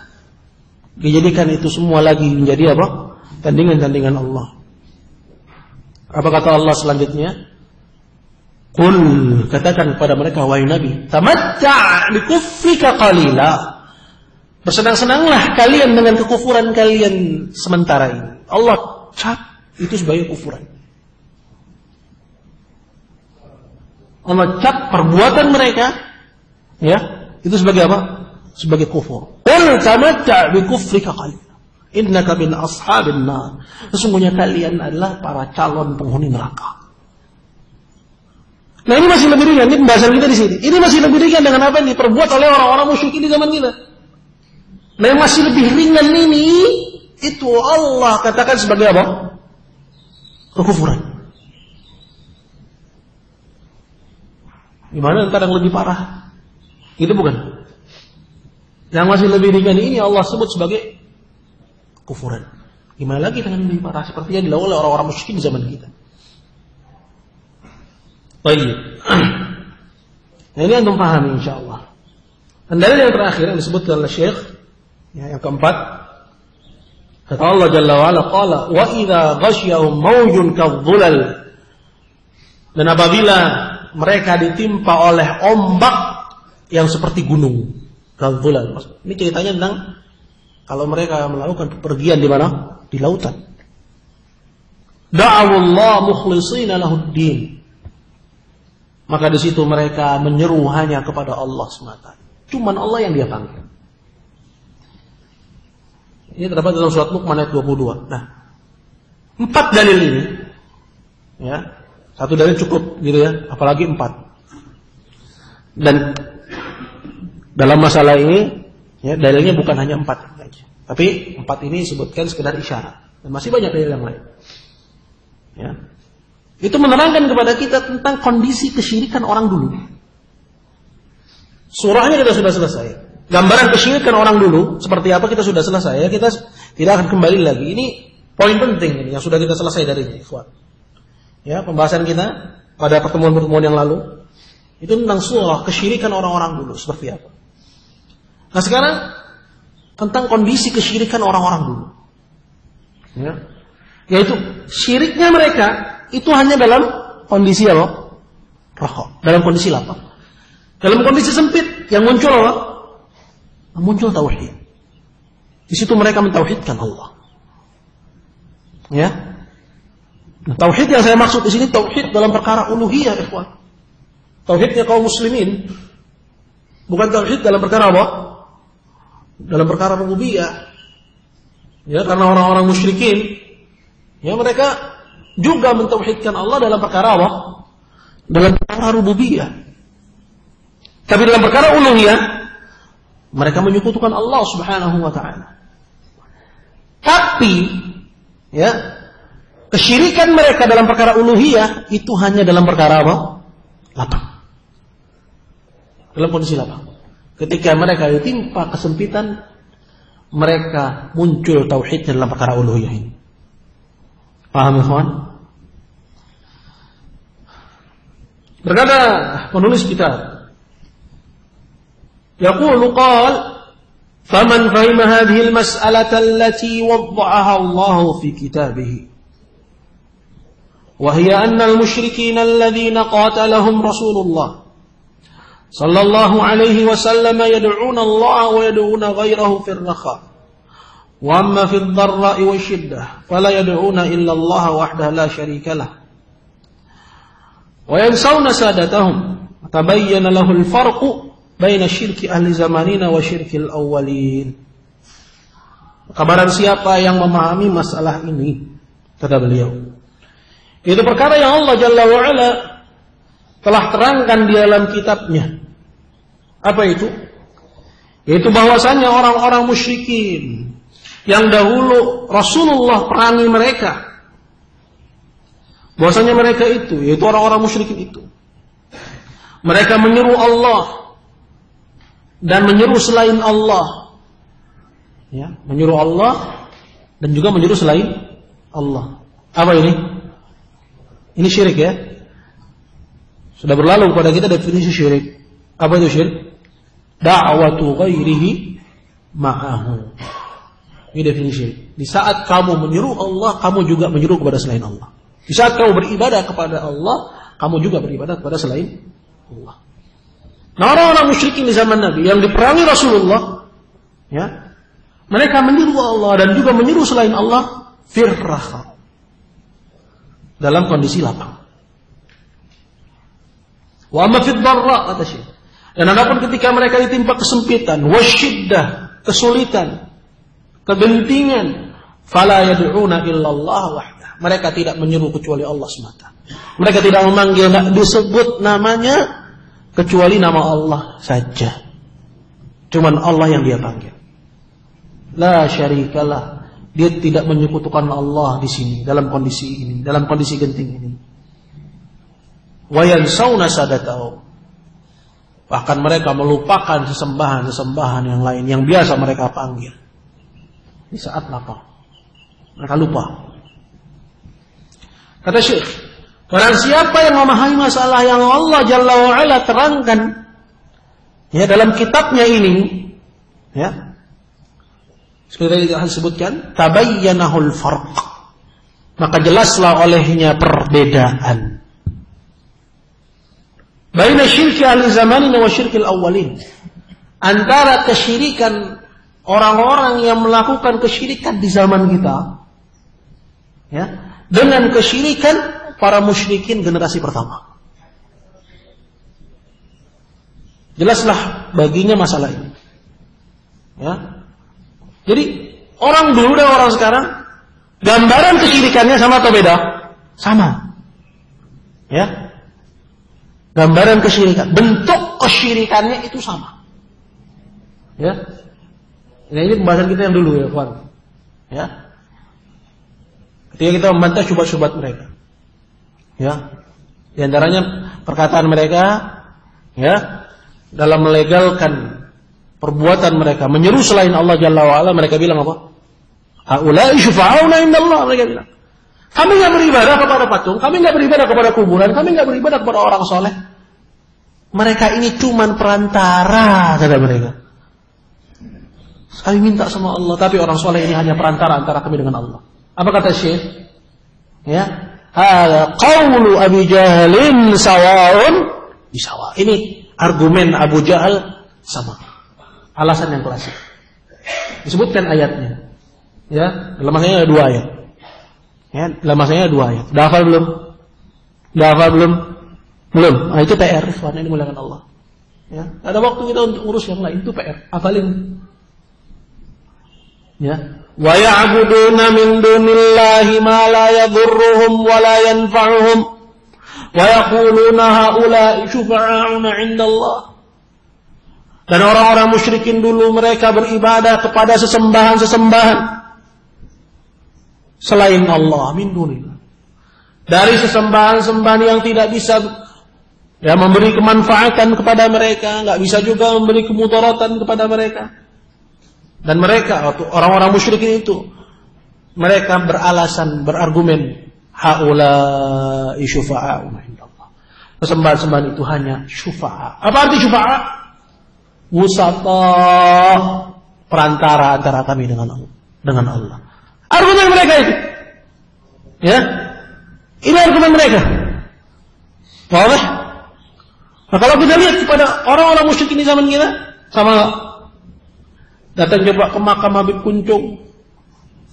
Dijadikan itu semua lagi menjadi apa? Tandingan-tandingan Allah. Apa kata Allah selanjutnya? Qul, katakan kepada mereka, wahai Nabi, tamatta' bi kufrika qalila. Bersenang-senanglah kalian dengan kekufuran kalian sementara ini. Allah cap itu sebagai kufuran. Allah cap perbuatan mereka, itu sebagai apa? Sebagai kufur. Qul tamatta' bi kufrika qalila. Innaka min ashabin nar. Sesungguhnya kalian adalah para calon penghuni neraka. Nah, ini masih lebih ringan, ini pembahasan kita di sini. Ini masih lebih ringan dengan apa yang diperbuat oleh orang-orang musyrik di zaman kita. Nah, yang masih lebih ringan ini, itu Allah katakan sebagai apa? Kekufuran. Gimana ntar yang lebih parah? Itu bukan. Yang masih lebih ringan ini Allah sebut sebagai kufuran. Gimana lagi dengan lebih parah? Seperti yang dilakukan oleh orang-orang musyrik di zaman kita. Baik. Nah, ini antum pahami insyaallah. Dan dalil yang terakhir yang disebutkan oleh Syekh, yang keempat, kata Allah Jalla wa Ala, qala wa idza ghasyahum mawjun kadh-dhulal. Dan apabila mereka ditimpa oleh ombak yang seperti gunung, kadh-dhulal. Ini ceritanya tentang kalau mereka melakukan pepergian di mana? Di lautan. Da'awullah mukhlishina lahud-din. Maka di situ mereka menyeru hanya kepada Allah semata. Cuman Allah yang dia panggil. Ini terdapat dalam surat Luqman ayat 22. Nah, 4 dalil ini, satu dalil cukup gitu apalagi 4. Dan dalam masalah ini, dalilnya bukan hanya 4 saja. Tapi 4 ini disebutkan sekedar isyarat. Dan masih banyak dalil yang lain. Itu menerangkan kepada kita tentang kondisi kesyirikan orang dulu. Surahnya kita sudah selesai. Gambaran kesyirikan orang dulu seperti apa kita sudah selesai. Kita tidak akan kembali lagi. Ini poin penting ini yang sudah kita selesai darinya, ikhwan. Pembahasan kita pada pertemuan-pertemuan yang lalu itu tentang surah kesyirikan orang-orang dulu seperti apa. Nah, sekarang tentang kondisi kesyirikan orang-orang dulu. Yaitu syiriknya mereka itu hanya dalam kondisi apa? Rokok. Dalam kondisi lapar. Dalam kondisi sempit yang muncul apa? Muncul tauhid. Di situ mereka mentauhidkan Allah. Nah, tauhid yang saya maksud di sini tauhid dalam perkara uluhiyah, ikhwan. Tauhidnya kaum muslimin. Bukan tauhid dalam perkara apa? Dalam perkara rububiyah. Karena orang-orang musyrikin, mereka juga mentauhidkan Allah dalam perkara apa? Dalam perkara rububiyah. Tapi dalam perkara uluhiyah, mereka menyekutukan Allah Subhanahu wa taala. Tapi kesyirikan mereka dalam perkara uluhiyah itu hanya dalam perkara apa? Lapang. Dalam kondisi lapang. Ketika mereka ditimpa kesempitan, mereka muncul tauhidnya dalam perkara uluhiyah ini. Paham, ikhwan? Berkata penulis kitab, yaqulu qala faman fahima hadhihi al-mas'alata allati wadda'aha Allah fi kitabih wa hiya anna al-musyrikeen alladhina qatalahum Rasulullah sallallahu alaihi wasallam yad'una Allah wa yad'una ghayrahu fi ar-rakha wa amma fi ad-dharra'i wa shiddah fala yad'una illa Allah wahdahu la sharika lah wa yansawna sadatahum tabayyana lahu al-farqu baina syirki ahli zamanina wa syirkil awwalin. Kabaran siapa yang memahami masalah ini, kata beliau, itu perkara yang Allah Jalla wa Ala telah terangkan di dalam kitabnya. Apa itu? Yaitu bahwasanya orang-orang musyrikin yang dahulu Rasulullah perangi mereka. Bahwasanya mereka itu, yaitu orang-orang musyrikin itu, mereka menyeru Allah dan menyeru selain Allah. Ya, menyeru Allah dan juga menyeru selain Allah. Apa ini? Ini syirik ya. Sudah berlalu kepada kita definisi syirik. Apa itu syirik? Da'watu ghairihi ma'ahu. Ini definisi syirik. Di saat kamu menyeru Allah, kamu juga menyeru kepada selain Allah. Di saat kamu beribadah kepada Allah, kamu juga beribadah kepada selain Allah. Nah, orang-orang musyrikin di zaman Nabi yang diperangi Rasulullah, ya, mereka menyeru Allah dan juga menyeru selain Allah firraha, dalam kondisi lapang. Wa amma fid dharra, kata Syekh. Dan adapun ketika mereka ditimpa kesempitan, wasyiddah, kesulitan, kegentingan, fala yad'una illallah wahdah. Mereka tidak menyeru kecuali Allah semata. Mereka tidak memanggil, tidak disebut namanya kecuali nama Allah saja. Cuman Allah yang dia panggil. La syarikalah. Dia tidak menyekutukan Allah di sini, dalam kondisi ini, dalam kondisi genting ini. Wa yansawna sadatahu. Bahkan mereka melupakan sesembahan-sesembahan yang lain yang biasa mereka panggil. Di saat lapang, mereka lupa. Kata Syekh, barang siapa yang memahami masalah yang Allah Jalla wa'ala terangkan, ya, dalam kitabnya ini, ya, seperti yang disebutkan, tabayyanahul farq, maka jelaslah olehnya perbedaan baina syirki ahli zamanina wa syirkil awwalin, antara kesyirikan orang-orang yang melakukan kesyirikan di zaman kita, ya, dengan kesyirikan para musyrikin generasi pertama. Jelaslah baginya masalah ini, ya. Jadi orang dulu dan orang sekarang, gambaran kesyirikannya sama atau beda? Sama, ya. Gambaran kesyirikan, bentuk kesyirikannya itu sama, ya. Nah, ini pembahasan kita yang dulu ya, kawan. Ya. Ketika kita membantah syubhat-syubhat mereka, ya, di antaranya perkataan mereka, ya, dalam melegalkan perbuatan mereka menyeru selain Allah Jalla wa'ala, mereka bilang apa? Haula'i syufa'auna indallah, mereka bilang. Kami nggak beribadah kepada patung, kami nggak beribadah kepada kuburan, kami nggak beribadah kepada orang soleh. Mereka ini cuman perantara, kata mereka. Kami minta sama Allah, tapi orang soleh ini hanya perantara antara kami dengan Allah. Apa kata Syekh? Ya, hada qaulu Abi Jahlin sawa'un bisawa. Ini argumen Abu Jahal sama. Alasan yang klasik. Disebutkan ayatnya. Ya, dalam masanya ada 2 ayat. Ya, dalam masanya ada 2 ayat. Dah hafal belum? Dah hafal belum? Belum. Nah, itu PR, karena ini dimuliakan Allah. Ya, ada waktu kita untuk urus yang lain, itu PR. Hafalin. Ya. Wa ya'buduna min dunillahi ma la yadhurruhum wa la yanfa'uhum wa yaquluna haula'i syufa'auna 'indallah. Dan orang-orang musyrikin dulu mereka beribadah kepada sesembahan-sesembahan selain Allah, min dunillah. Dari sesembahan-sembahan yang tidak bisa, ya, memberi kemanfaatan kepada mereka, enggak bisa juga memberi kemudaratan kepada mereka. Dan mereka, orang-orang musyrikin itu, mereka beralasan, berargumen, haula'i syufa'auna indallah. Sesembahan-sembahan itu hanya syufa'a. Apa arti syufa'a? Wusata, perantara antara kami dengan Allah. Argumen mereka itu, ya, ini argumen mereka. Boleh. Nah, kalau kita lihat kepada orang-orang musyrik di zaman kita, sama. Datang coba ke makam Habib Kuncung,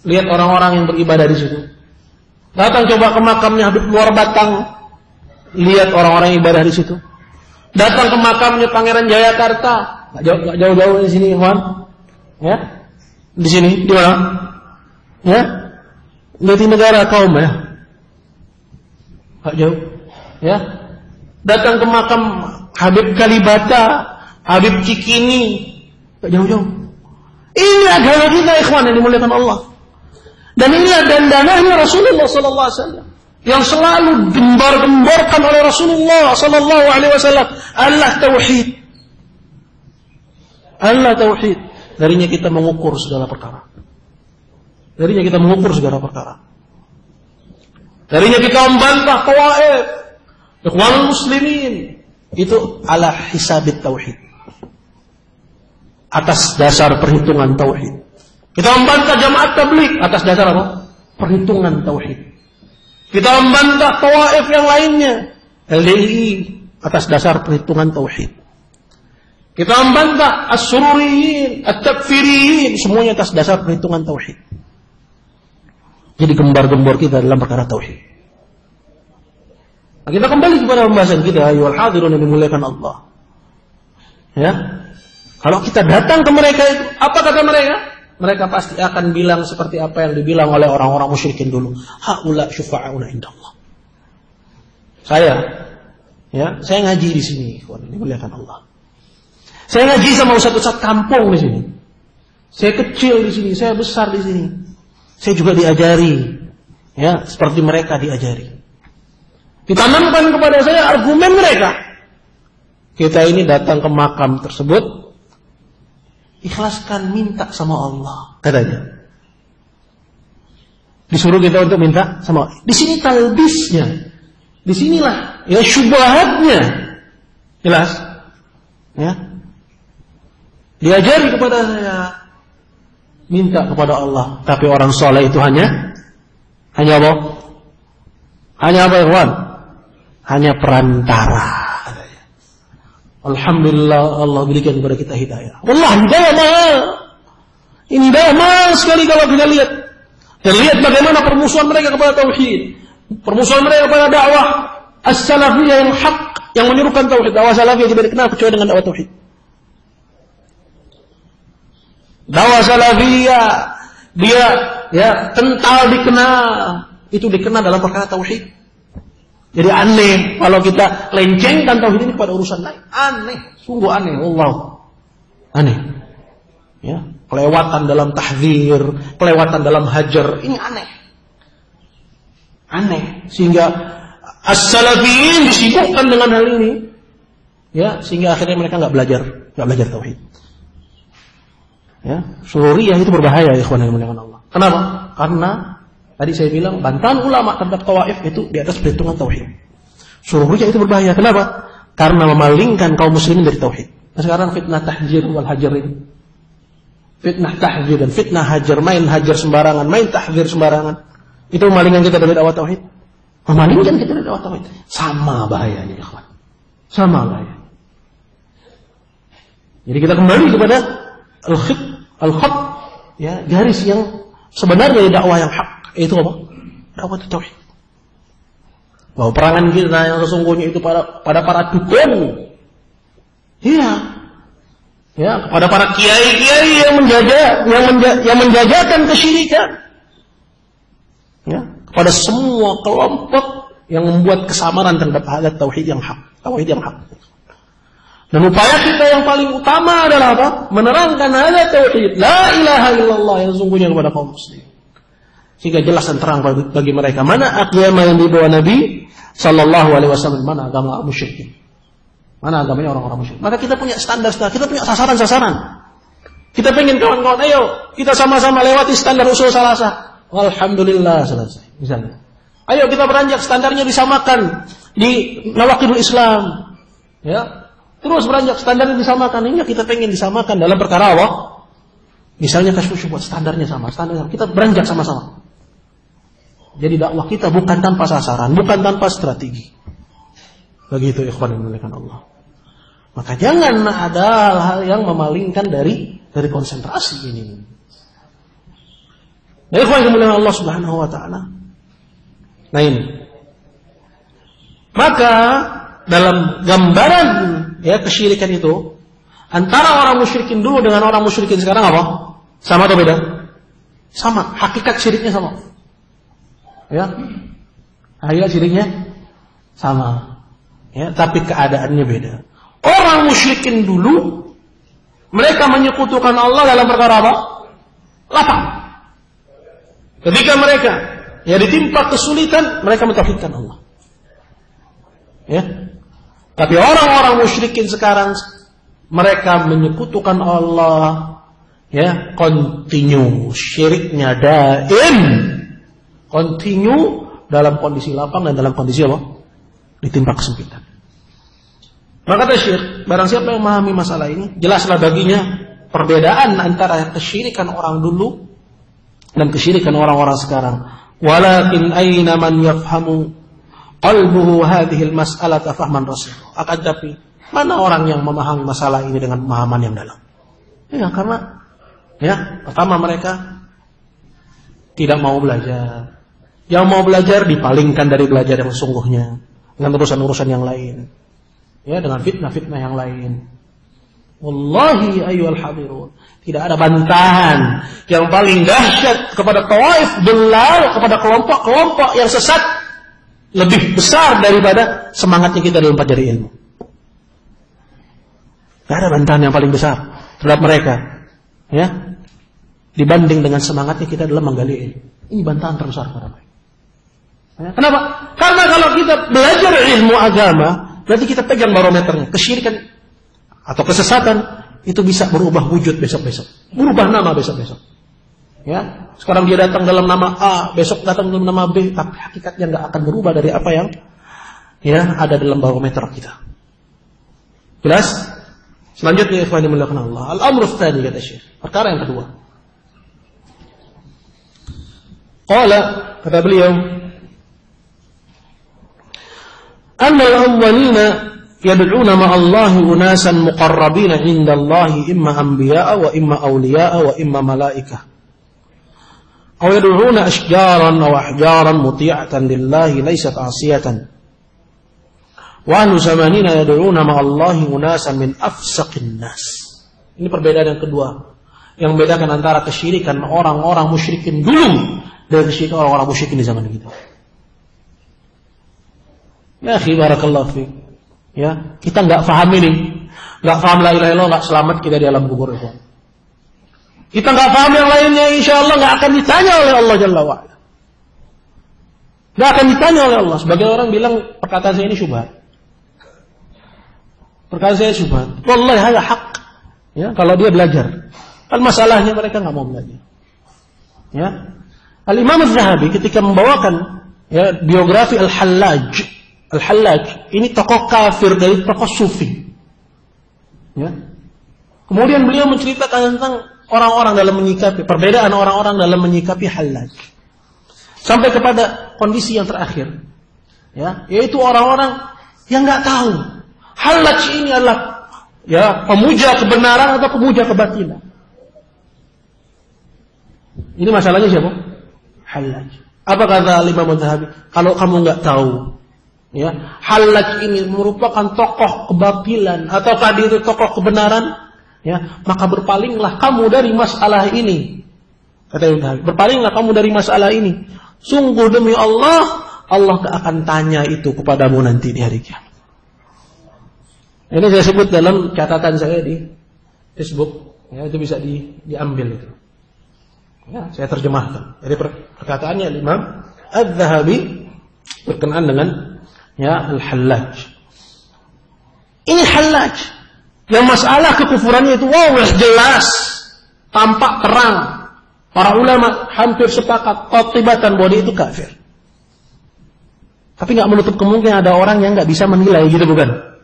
lihat orang-orang yang beribadah di situ. Datang coba ke makamnya Habib Luar Batang, lihat orang-orang yang ibadah di situ. Datang ke makamnya Pangeran Jayakarta, nggak jauh-jauh di sini, kawan. Ya, di sini, di mana? Ya, di negara kaum ya, nggak jauh. Ya, datang ke makam Habib Kalibata, Habib Cikini, nggak jauh-jauh. Ini agama kita, ikhwan yang dimuliakan Allah. Dan inilah dandanannya Rasulullah sallallahu alaihi wasallam yang selalu gembar-gemborkan oleh Rasulullah sallallahu alaihi wasallam, Allah tauhid. Allah tauhid. Darinya kita mengukur segala perkara. Darinya kita mengukur segala perkara. Darinya kita membantah tawaif, ikhwanul muslimin. Itu ala hisabit tauhid. Atas dasar perhitungan tauhid. Kita membantah jamaat tabligh atas dasar apa? Perhitungan tauhid. Kita membantah tawaif yang lainnya, LDI, atas dasar perhitungan tauhid. Kita membantah as-sururiyin, at-takfiriyin, semuanya atas dasar perhitungan tauhid. Jadi gembar-gembor kita dalam perkara tauhid. Nah, kita kembali kepada pembahasan kita, ayyuhal hadirun yang dimuliakan Allah. Ya. Kalau kita datang ke mereka itu, apa kata mereka? Mereka pasti akan bilang seperti apa yang dibilang oleh orang-orang musyrikin dulu. Haula syufa'una indallah. Saya ngaji di sini, dimuliakan Allah. Saya ngaji sama ustaz-ustaz kampung di sini. Saya kecil di sini, saya besar di sini. Saya juga diajari, ya, seperti mereka diajari. Ditanamkan kepada saya argumen mereka. Kita ini datang ke makam tersebut, ikhlaskan minta sama Allah, katanya. Disuruh kita untuk minta sama Allah. Di sini talbisnya. Di sinilah ya syubhatnya. Jelas? Ya. Diajari kepada saya minta kepada Allah, tapi orang soleh itu hanya apa? Hanya apa, ikhwan? Hanya perantara. Alhamdulillah Allah berikan kepada kita hidayah. Wallah hidayah mahal. Ini hidayah mahal sekali kalau kita lihat. Dan lihat bagaimana permusuhan mereka kepada tauhid. Permusuhan mereka kepada dakwah as-salafiyah yang hak, yang menyerukan tauhid. Dakwah salafiyah tidak dikenal kecuali dengan dakwah tauhid. Dakwah salafiyah dia kental dikenal. Itu dikenal dalam perkara tauhid. Jadi aneh kalau kita lencengkan tauhid ini pada urusan lain. Aneh, sungguh aneh, Allah. Aneh. Ya, kelewatan dalam tahdzir, kelewatan dalam hajar, ini aneh. Aneh, sehingga as-salafiyin disibukkan dengan hal ini. Ya, sehingga akhirnya mereka enggak belajar tauhid. Ya, sururiyah itu berbahaya, ikhwan yang dimuliakan Allah. Kenapa? Karena tadi saya bilang bantahan ulama terhadap tawaif itu di atas perhitungan tauhid. Sururiyah itu berbahaya. Kenapa? Karena memalingkan kaum muslimin dari tauhid. Nah, sekarang fitnah tahjir wal hajar ini. Fitnah tahjir dan fitnah hajar, main hajar sembarangan, main tahjir sembarangan. Itu memalingkan kita dari dakwah tauhid. Memalingkan kita dari dakwah tauhid. Sama bahayanya, ikhwan. Sama bahaya. Jadi kita kembali kepada al-khat, ya, garis yang sebenarnya dakwah yang hak. Itu apa? Dakwah tauhid. Bahwa perangan kita yang sesungguhnya itu pada para dukun. Iya. Ya, kepada para kiai-kiai yang menjajakan kesyirikan. Ya, kepada semua kelompok yang membuat kesamaran terhadap hadat tauhid yang hak. Tauhid yang hak. Dan upaya kita yang paling utama adalah apa? Menerangkan hadat tauhid. La ilaha illallah yang sesungguhnya kepada kaum muslim. Sehingga jelas dan terang bagi mereka mana agama yang dibawa Nabi Sallallahu Alaihi Wasallam, mana agama musyrikin, mana agamanya orang-orang musyrik. Maka kita punya standar, kita punya sasaran-sasaran. Kita pengen kawan-kawan, ayo kita sama-sama lewati standar usul salasah. Alhamdulillah selesai. Misalnya, ayo kita beranjak standarnya disamakan di nawaqidul Islam, ya. Terus beranjak standarnya disamakan. Hingga kita pengen disamakan dalam perkara apa? Misalnya kasus syubhat, standarnya sama. Kita beranjak sama-sama. Jadi dakwah kita bukan tanpa sasaran, bukan tanpa strategi. Begitu ikhwan yang dimuliakan Allah. Maka jangan ada hal-hal yang memalingkan dari konsentrasi ini. Nah, ikhwan yang dimuliakan Allah Subhanahu wa taala. Nah ini. Maka dalam gambaran ya kesyirikan itu antara orang musyrikin dulu dengan orang musyrikin sekarang apa? Sama atau beda? Sama, hakikat syiriknya sama. Ya, hakikat syiriknya sama. Ya, tapi keadaannya beda. Orang musyrikin dulu Mereka menyekutukan Allah dalam perkara apa? Lapang. Ketika mereka ditimpa kesulitan, mereka mentauhidkan Allah. Ya. Tapi orang-orang musyrikin sekarang, mereka menyekutukan Allah, continue, syiriknya daim, continue dalam kondisi lapang dan dalam kondisi apa? Ditimpa kesempitan. Maka kata Syekh, barang siapa yang memahami masalah ini, jelaslah baginya perbedaan antara kesyirikan orang dulu dan kesyirikan orang-orang sekarang. Walakin aina man yafhamu qalbuhu hadhihi al-mas'alata fahman rasul. Akan tapi mana orang yang memahami masalah ini dengan pemahaman yang dalam? Karena pertama mereka tidak mau belajar. Yang mau belajar dipalingkan dari belajar yang sesungguhnya dengan urusan-urusan yang lain. Dengan fitnah-fitnah yang lain. Wallahi ayyuhal hadirun, tidak ada bantahan yang paling dahsyat kepada tawaif delal, kepada kelompok-kelompok yang sesat lebih besar daripada semangatnya kita dalam pelajari ilmu. Tidak ada bantahan yang paling besar terhadap mereka, dibanding dengan semangatnya kita dalam menggali ilmu. Ini bantahan terbesar kepada mereka. Kenapa? Karena kalau kita belajar ilmu agama, berarti kita pegang barometernya. Kesyirikan atau kesesatan itu bisa berubah wujud besok-besok, berubah nama besok-besok. Sekarang dia datang dalam nama A, besok datang dalam nama B, tapi hakikatnya nggak akan berubah dari apa yang ada dalam barometer kita. Jelas? Selanjutnya, ikhwani mulakan Allah. Al-amru tsani, kata Syekh. Perkara yang kedua. Qala, kata beliau, anna al-awwalina yad'una ma'allahi unasan muqarrabina 'inda Allahi imma anbiya'a wa imma awliya'a wa imma malaikah. Aw yad'una ashjaran aw ahjaran muti'atan lillahi laysat 'asiyatan. Wa ahlu zamanina yad'una ma'allahi unasan min afsaqin nas. Ini perbedaan yang kedua yang membedakan antara kesyirikan orang-orang musyrikin dulu dan kesyirikan orang-orang musyrikin di zaman kita. Ya akhi, barakallahu fiik. Kita nggak paham ini, nggak paham la ilaha illallah, nggak selamat kita di alam kubur itu. Kita nggak paham yang lainnya, insya Allah nggak akan ditanya oleh Allah Jalla wa'ala. Nggak akan ditanya oleh Allah. Sebagai orang bilang perkataan saya ini syubhat. Perkataan saya syubhat. Wallahi hada hak. Kalau dia belajar. Kan masalahnya mereka nggak mau belajar. Al-Imam Az-Zahabi ketika membawakan biografi Al-Hallaj. Al-Hallaj ini tokoh kafir dari tokoh sufi. Kemudian beliau menceritakan tentang orang-orang dalam menyikapi, perbedaan orang-orang dalam menyikapi Hallaj. Sampai kepada kondisi yang terakhir. Yaitu orang-orang yang nggak tahu Hallaj ini adalah pemuja kebenaran atau pemuja kebatilan. Ini masalahnya siapa? Hallaj. Apa kata Imam Az-Zahabi? Kalau kamu nggak tahu Hallaj ini merupakan tokoh kebatilan ataukah dia itu tokoh kebenaran, maka berpalinglah kamu dari masalah ini. Kata Ibnu Habib, berpalinglah kamu dari masalah ini. Sungguh demi Allah, Allah akan tanya itu kepadamu nanti di hari kiamat. Ini saya sebut dalam catatan saya di Facebook, itu bisa diambil itu. Saya terjemahkan. Jadi perkataannya Imam Az-Zahabi berkenaan dengan Al-Hallaj. Ini Hallaj yang masalah kekufurannya itu jelas, tampak terang. Para ulama hampir sepakat qatibatan bahwa dia itu kafir. Tapi nggak menutup kemungkinan ada orang yang nggak bisa menilai, gitu bukan?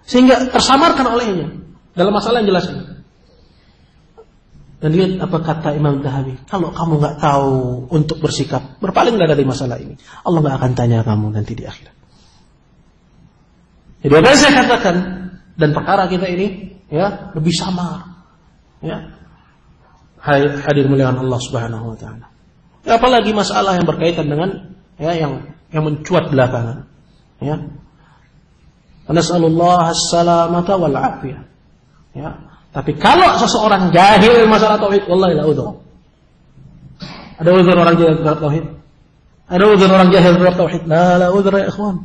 Sehingga tersamarkan olehnya dalam masalah yang jelas ini. Dan lihat apa kata Imam Zahabi, kalau kamu nggak tahu untuk bersikap, berpalinglah dari masalah ini. Allah nggak akan tanya kamu nanti di akhirat. Jadi apa yang saya katakan, dan perkara kita ini lebih samar. Hadir muliakan Allah Subhanahu wa taala. Apalagi masalah yang berkaitan dengan yang mencuat belakangan. Nas'alullah as-salamata wal afiyah. Tapi kalau seseorang jahil masalah tauhid, wallahi la udhur. Ada udhur orang jahil terhadap tauhid? Ada udhur orang jahil terhadap tauhid? La udhur ya ikhwan.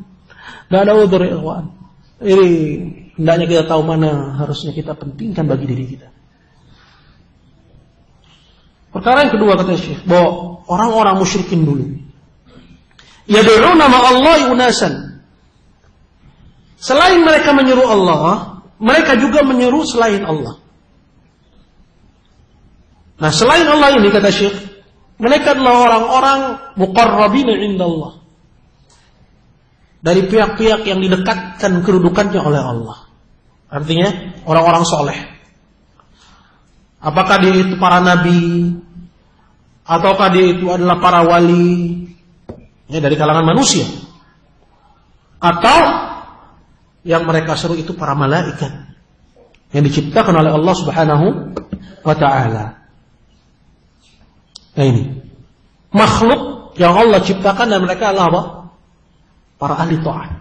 La udhur ya ikhwan. Ini hendaknya kita tahu mana harusnya kita pentingkan bagi diri kita. Perkara yang kedua kata Syekh, bahwa orang-orang musyrikin dulu yad'una ma'allahi unasan. Selain mereka menyeru Allah, mereka juga menyeru selain Allah. Nah, selain Allah ini kata Syekh, mereka adalah orang-orang muqarrabina indallah. Dari pihak-pihak yang didekatkan kedudukannya oleh Allah. Artinya orang-orang soleh. Apakah dia itu para nabi, ataukah dia itu adalah para wali, ya, dari kalangan manusia, atau yang mereka seru itu para malaikat yang diciptakan oleh Allah Subhanahu wa ta'ala. Nah, ini makhluk yang Allah ciptakan dan mereka adalah apa? Para ahli taat.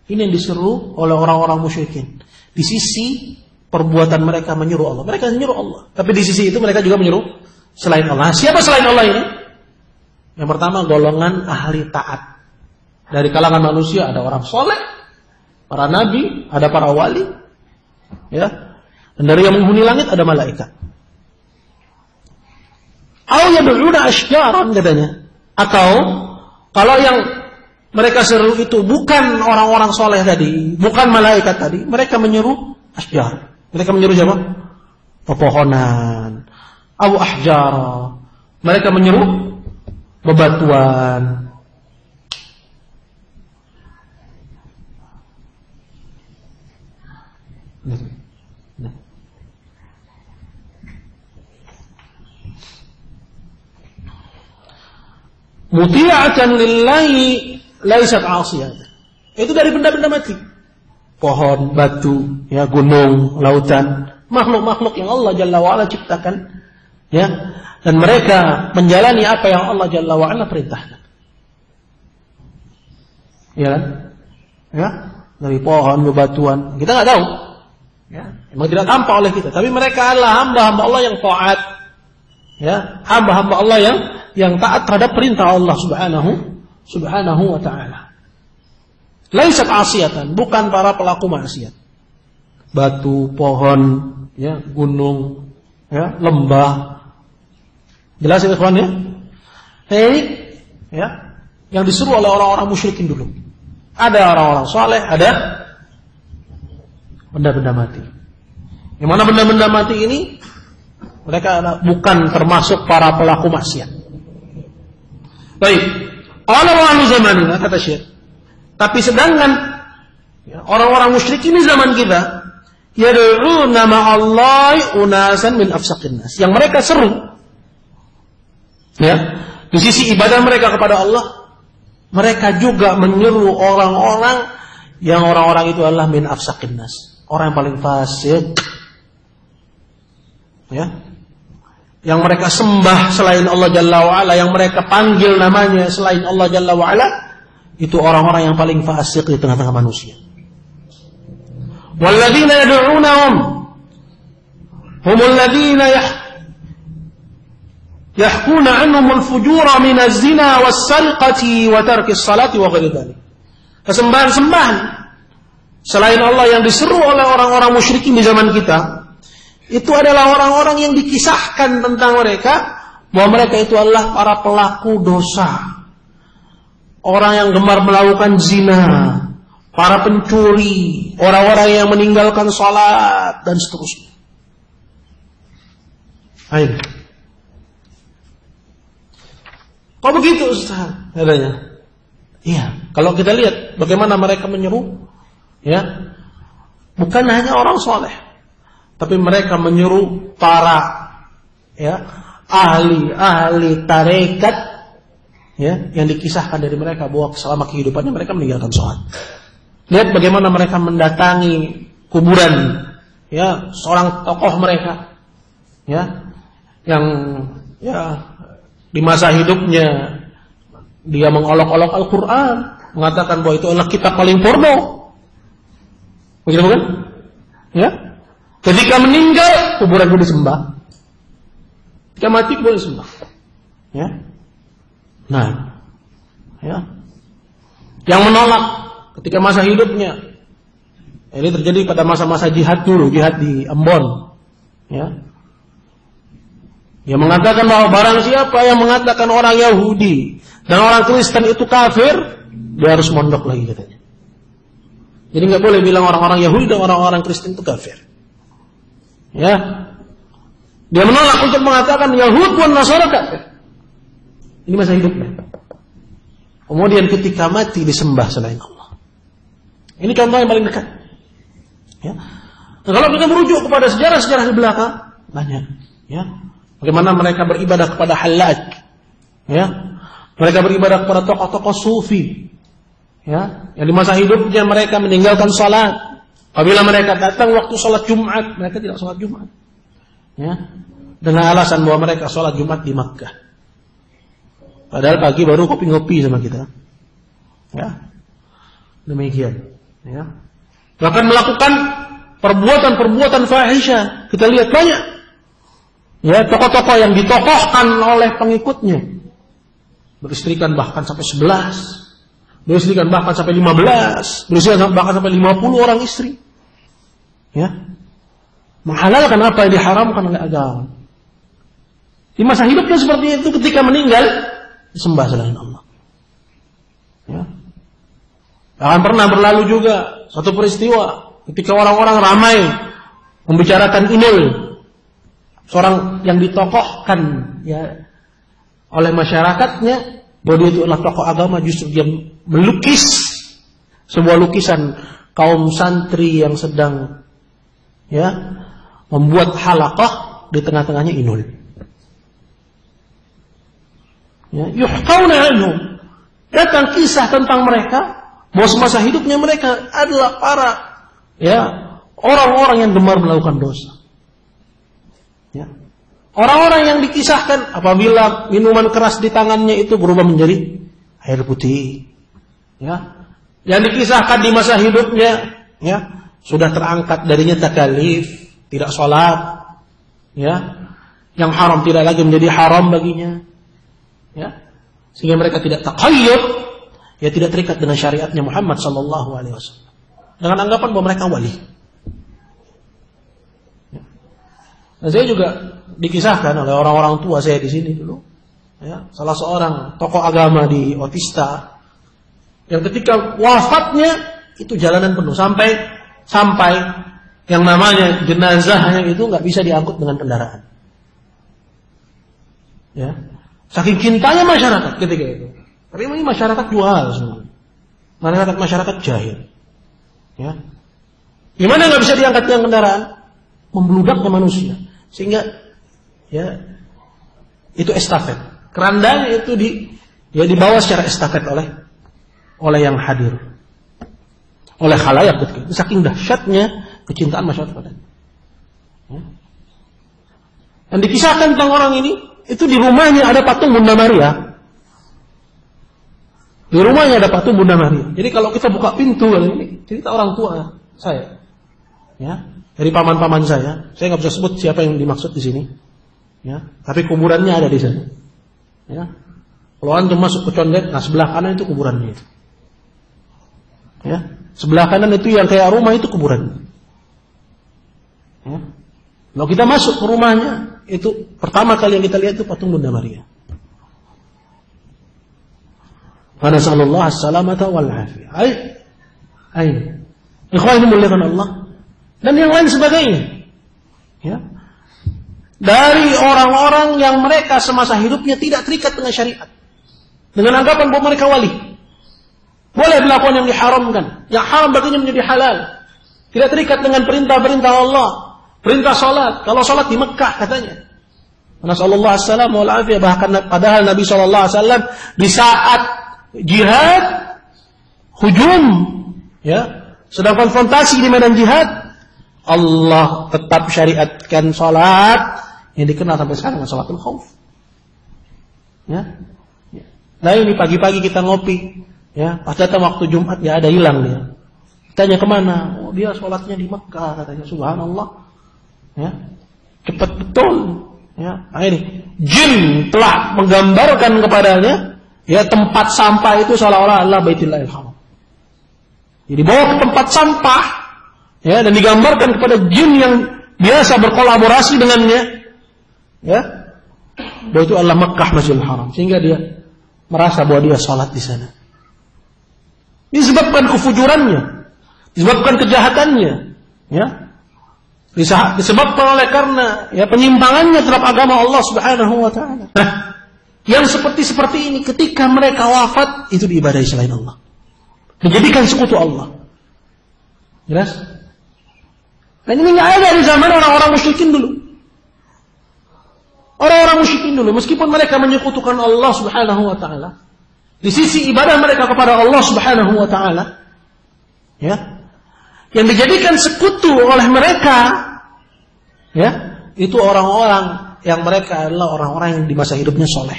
Ini yang diseru oleh orang-orang musyrikin. Di sisi perbuatan mereka menyeru Allah, mereka menyeru Allah, tapi di sisi itu mereka juga menyeru selain Allah. Siapa selain Allah ini? Yang pertama, golongan ahli taat. Dari kalangan manusia ada orang soleh, para nabi, ada para wali, ya. Dan dari yang menghuni langit ada malaikat. Atau yad'una asyjaran katanya. Atau kalau yang mereka seru itu bukan orang-orang soleh tadi, bukan malaikat tadi, mereka menyeru asyjar. Mereka menyeru siapa? Pepohonan. Aw ahjara. Mereka menyeru bebatuan. Muti'atan lillahi laisat 'asiyah. Itu dari benda-benda mati. Pohon, batu, ya, gunung, lautan, makhluk-makhluk yang Allah Jalla wa Ala ciptakan, ya. Dan mereka menjalani apa yang Allah Jalla wa Ala perintahkan. Ya kan? Ya, dari pohon, bebatuan, kita enggak tahu. Ya, memang tidak tampak oleh kita, tapi mereka adalah hamba-hamba Allah yang taat. Ya, hamba-hamba Allah yang taat terhadap perintah Allah Subhanahu wa ta'ala. Laisat asiyatan, bukan para pelaku maksiat. Batu, pohon, ya, gunung, ya, lembah. Jelas ya ikhwan ya? Ini ya, yang disuruh oleh orang-orang musyrikin dulu. Ada orang-orang saleh, ada benda-benda mati. Yang mana benda-benda mati ini mereka bukan termasuk para pelaku maksiat. Baik. Orang-orang zamanina kata Syekh. Tapi sedangkan ya, orang-orang musyrik ini zaman kita, yad'una ma'allahi unasan min afsaqin nas. Yang mereka seru, ya, di sisi ibadah mereka kepada Allah, mereka juga menyeru orang-orang yang orang-orang itu adalah min afsaqin nas, orang yang paling fasik, ya, yang mereka sembah selain Allah Jalla wa'ala, yang mereka panggil namanya selain Allah Jalla wa'ala, itu orang-orang yang paling fasik di tengah-tengah manusia. Walladzina yad'unahum humul ladzina yahkuna anhum al-fujura min az-zina was-sarqati wa tarki as-salati wa ghairi dzalik. Kesembahan-sembahan selain Allah yang diseru oleh orang-orang musyrikin di zaman kita, itu adalah orang-orang yang dikisahkan tentang mereka bahwa mereka itu adalah para pelaku dosa. Orang yang gemar melakukan zina, para pencuri, orang-orang yang meninggalkan salat dan seterusnya. Ayo. Kok begitu Ustaz? Katanya. Iya, kalau kita lihat bagaimana mereka menyeru, ya, bukan hanya orang soleh, tapi mereka menyeru para, ya, ahli tarekat, ya, yang dikisahkan dari mereka bahwa selama kehidupannya mereka meninggalkan sholat. Lihat bagaimana mereka mendatangi kuburan, ya, seorang tokoh mereka, ya, yang, ya, di masa hidupnya dia mengolok-olok Al-Quran, mengatakan bahwa itu adalah kitab paling porno, begitu bukan? Ya, ketika meninggal kuburan itu disembah, ketika mati kuburan disembah, ya. Nah, ya, yang menolak ketika masa hidupnya, Ini terjadi pada masa-masa jihad dulu, jihad di Ambon. Ya. Yang mengatakan bahwa barang siapa yang mengatakan orang Yahudi dan orang Kristen itu kafir, dia harus mondok lagi katanya. Jadi nggak boleh bilang orang-orang Yahudi dan orang-orang Kristen itu kafir. Ya. Dia menolak untuk mengatakan Yahud dan Nasara kafir. Ini masa hidupnya. Kemudian ketika mati disembah selain Allah. Ini contoh yang paling dekat. Ya. Nah, kalau kita merujuk kepada sejarah-sejarah di belakang, banyak. Ya. Bagaimana mereka beribadah kepada Hallaj. Ya. Mereka beribadah kepada tokoh-tokoh sufi. Ya. Yang di masa hidupnya mereka meninggalkan salat. Apabila mereka datang waktu salat Jumat, mereka tidak salat Jumat. Ya. Dengan alasan bahwa mereka salat Jumat di Makkah. Padahal pagi baru kopi-ngopi sama kita. Ya. Demikian. Ya. Bahkan melakukan perbuatan-perbuatan fahisyah. Kita lihat banyak. Ya, tokoh-tokoh yang ditokohkan oleh pengikutnya. Beristrikan bahkan sampai 11. Beristrikan bahkan sampai 15. Beristrikan bahkan sampai 50 orang istri. Ya. Menghalalkan apa yang diharamkan oleh agama. Di masa hidupnya seperti itu, ketika meninggal disembah selain Allah. Ya. Bahkan pernah berlalu juga satu peristiwa ketika orang-orang ramai membicarakan Inul, seorang yang ditokohkan ya oleh masyarakatnya, bahwa dia itu adalah tokoh agama, justru dia melukis sebuah lukisan kaum santri yang sedang ya membuat halaqah, di tengah-tengahnya Inul. Ya, yuhqawna anhum. Datang kisah tentang mereka bahwa semasa hidupnya mereka adalah para ya orang-orang yang gemar melakukan dosa. Ya. Orang-orang yang dikisahkan apabila minuman keras di tangannya itu berubah menjadi air putih. Ya. Yang dikisahkan di masa hidupnya ya sudah terangkat darinya takalif, tidak sholat. Ya. Yang haram tidak lagi menjadi haram baginya. Ya. Sehingga mereka tidak taqayyud, ya tidak terikat dengan syariatnya Muhammad sallallahu alaihi wasallam. Dengan anggapan bahwa mereka wali. Ya. Dan saya juga dikisahkan oleh orang-orang tua saya di sini dulu. Ya, salah seorang tokoh agama di Otista yang ketika wafatnya itu jalanan penuh sampai yang namanya jenazahnya itu nggak bisa diangkut dengan kendaraan. Ya. Saking cintanya masyarakat ketika itu. Tapi ini masyarakat jual semua. Masyarakat jahil. Ya. Gimana nggak bisa diangkat dengan kendaraan? Membludaknya manusia. Sehingga ya itu estafet. Kerandanya itu dibawa secara estafet oleh yang hadir. Oleh khalayak ketika itu. Saking dahsyatnya kecintaan masyarakat padanya. Ya. Dan dikisahkan tentang orang ini, itu di rumahnya ada patung Bunda Maria. Di rumahnya ada patung Bunda Maria. Jadi kalau kita buka pintu, ini cerita orang tua saya, ya, dari paman-paman saya nggak bisa sebut siapa yang dimaksud di sini, ya, tapi kuburannya ada di sana. Ya, kalau antum masuk ke condet, nah sebelah kanan itu kuburannya itu. Ya, sebelah kanan itu yang kayak rumah itu kuburannya. Ya. Kalau kita masuk ke rumahnya, itu pertama kali yang kita lihat itu patung Bunda Maria. Wa nasallallahu as-salamata wal afiyah. Ain. Ikhwan dimuliakan Allah dan yang lain sebagainya. Ya. Dari orang-orang yang mereka semasa hidupnya tidak terikat dengan syariat. Dengan anggapan bahwa mereka wali. Boleh melakukan yang diharamkan. Yang haram baginya menjadi halal. Tidak terikat dengan perintah-perintah Allah. Perintah salat, kalau salat di Mekah katanya. Nasallallahu alaihi wal afiyah, bahkan padahal Nabi sallallahu alaihi wasallam di saat jihad hujum ya, sedang konfrontasi di medan jihad, Allah tetap syariatkan salat yang dikenal sampai sekarang dengan salatul khauf. Ya. Nah, ini pagi-pagi kita ngopi, ya, pas datang waktu Jumat ya ada hilang dia. Tanya kemana? Oh, dia salatnya di Mekah katanya. Subhanallah. Ya, cepat betul. Ya, nah ini jin telah menggambarkan kepadanya, ya, tempat sampah itu seolah-olah adalah Baitullahil Haram. Jadi bawa ke tempat sampah, Ya, dan digambarkan kepada jin yang biasa berkolaborasi dengannya. Ya. Bahwa itu adalah Makkah, Masjidil Haram, sehingga dia merasa bahwa dia salat di sana. Disebabkan kefujurannya, disebabkan kejahatannya, ya. Disebabkan oleh karena ya penyimpangannya terhadap agama Allah Subhanahu wa taala. Nah, yang seperti ini ketika mereka wafat itu diibadahi selain Allah. Menjadikan sekutu Allah. Jelas? Dan ini nggak ada di zaman orang-orang musyrikin dulu. Orang-orang musyrikin dulu, meskipun mereka menyekutukan Allah Subhanahu wa taala, di sisi ibadah mereka kepada Allah Subhanahu wa taala, ya, yang dijadikan sekutu oleh mereka, ya, itu orang-orang yang mereka adalah orang-orang yang di masa hidupnya soleh.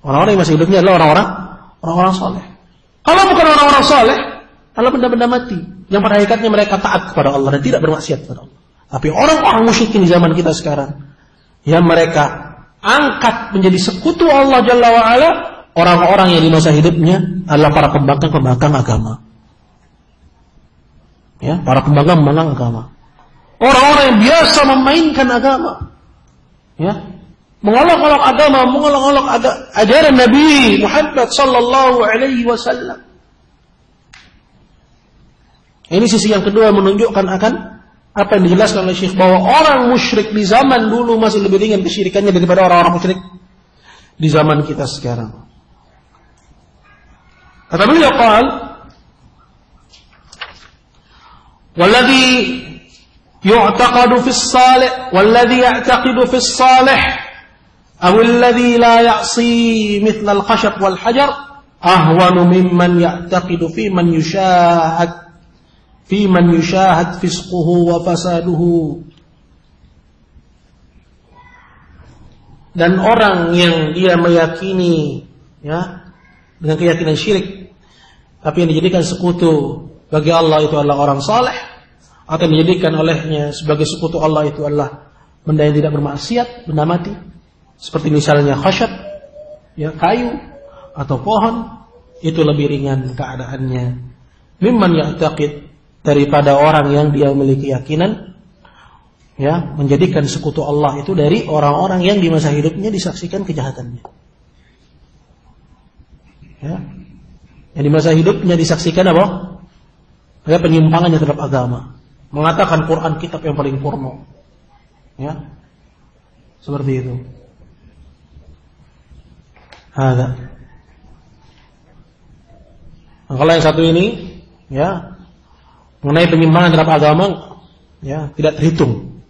Orang-orang yang masa hidupnya adalah orang-orang soleh. Kalau bukan orang-orang soleh, adalah benda-benda mati yang pada hakikatnya mereka taat kepada Allah dan tidak bermaksiat kepada Allah. Tapi orang-orang musyrikin di zaman kita sekarang, yang mereka angkat menjadi sekutu Allah Jalla wa'ala, orang-orang yang di masa hidupnya adalah para pembangkang-pembangkang agama. Ya, para pembangkang-pembangkang agama. Orang-orang yang biasa memainkan agama. Ya, mengolok-olok agama, mengolok-olok ajaran Nabi Muhammad sallallahu alaihi wasallam. Ini sisi yang kedua menunjukkan akan apa yang dijelaskan oleh Syekh, bahwa orang musyrik di zaman dulu masih lebih ringan kesyirikannya daripada orang-orang musyrik di zaman kita sekarang. Kata beliau, qal walladhi yu'taqadu fis salih walladhi ya'taqidu fis salih aw alladhi la ya'si mithla al-khashab wal hajar ahwanu mimman ya'taqidu fi man yushahad fisquhu wa fasaduhu. Dan orang yang dia meyakini, ya, dengan keyakinan syirik, tapi yang dijadikan sekutu bagi Allah itu adalah orang saleh, atau dijadikan olehnya sebagai sekutu Allah itu adalah benda yang tidak bermaksiat, benda mati, seperti misalnya khasyab, ya, kayu atau pohon, itu lebih ringan keadaannya mimman ya'taqid, daripada orang yang dia memiliki keyakinan, ya, menjadikan sekutu Allah itu dari orang-orang yang di masa hidupnya disaksikan kejahatannya, ya, yang di masa hidupnya disaksikan apa? Ya, penyimpangannya terhadap agama, mengatakan Quran kitab yang paling purno, ya, seperti itu. Ada. Nah, kalau yang satu ini, ya, mengenai penyimpangan terhadap agama, ya, tidak terhitung.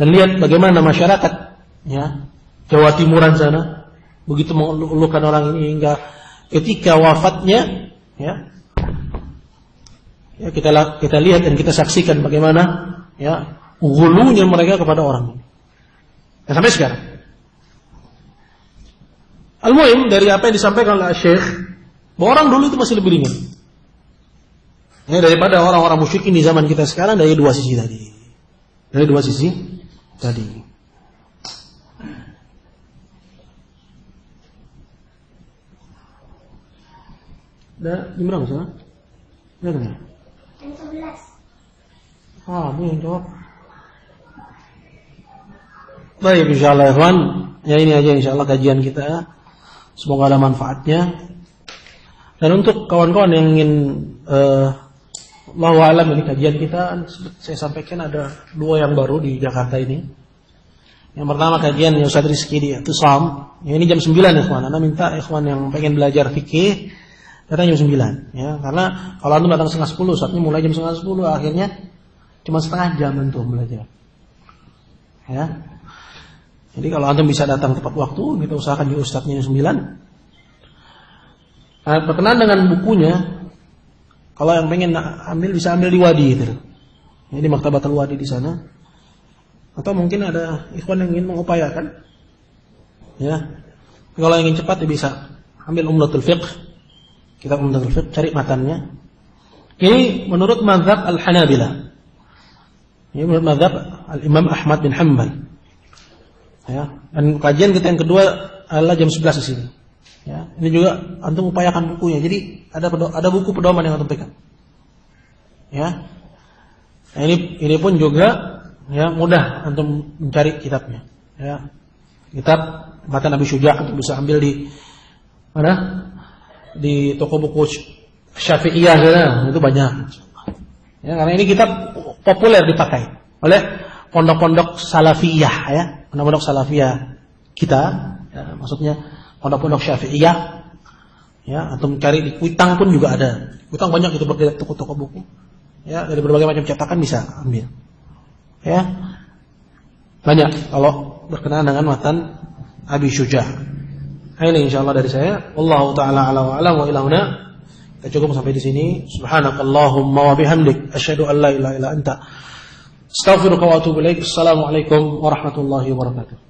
Dan lihat bagaimana masyarakat, ya, Jawa Timuran sana begitu mengeluhkan orang ini hingga ketika wafatnya, ya, ya, kita lihat dan kita saksikan bagaimana, ya, ghulunya mereka kepada orang ini. Dan sampai sekarang. Al-muhim dari apa yang disampaikan oleh Syekh, bahwa orang dulu itu masih lebih ringan, ya, daripada orang-orang musyrikin di zaman kita sekarang, dari dua sisi tadi. Dari dua sisi tadi. Dah jam berapa sana? Dah dengar? Jam 11. Ah, ini yang jawab. Baik, insyaallah ikhwan. Ya, ini aja insyaallah kajian kita. Semoga ada manfaatnya. Dan untuk kawan-kawan yang ingin Allahu a'lam, ini kajian kita, saya sampaikan ada dua yang baru di Jakarta ini. Yang pertama kajian Ustaz Rizki di I'tisam. Ya, ini jam 9 ikhwan. Anda minta ikhwan yang pengen belajar fikih datang jam 9, ya. Karena kalau antum datang setengah 10, Ustaznya mulai jam setengah 10, akhirnya cuma setengah jam antum belajar. Ya. Jadi kalau antum bisa datang tepat waktu, kita usahakan di Ustaznya jam 9. Nah, berkenaan dengan bukunya, kalau yang pengen ambil bisa ambil di Wadi itu. Ini Maktabatul Wadi di sana. Atau mungkin ada ikhwan yang ingin mengupayakan, ya. Kalau yang ingin cepat ya bisa ambil Umdatul Fiqh. Kitab Umdatul Fiqh, cari matannya. Ini menurut mazhab Al-Hanabilah. Ini menurut mazhab Al-Imam Ahmad bin Hanbal. Ya, dan kajian kita yang kedua adalah jam 11 di sini. Ya, ini juga antum upayakan bukunya. Jadi ada buku pedoman yang antum pegang. Ya. Nah, ini pun juga ya mudah untuk mencari kitabnya. Ya. Kitab Matan Abi Syuja' untuk bisa ambil di mana? Di toko buku Syafi'iyah itu banyak. Ya, karena ini kitab populer dipakai oleh pondok-pondok salafiyah ya, pondok-pondok salafiyah kita, ya, maksudnya pondok-pondok Syafi'iyah, ya, atau mencari di Kuitang pun juga ada. Kuitang banyak itu berdiri toko-toko buku, ya, dari berbagai macam cetakan bisa ambil, ya, banyak kalau berkenaan dengan matan Abi Syuja'. Ini insyaallah dari saya. Wallahu taala a'lam wa ilahuna. Kita cukup sampai di sini. Subhanakallahumma wa bihamdik asyhadu an la ilaha illa anta astaghfiruka wa atubu ilaik. Assalamualaikum warahmatullahi wabarakatuh.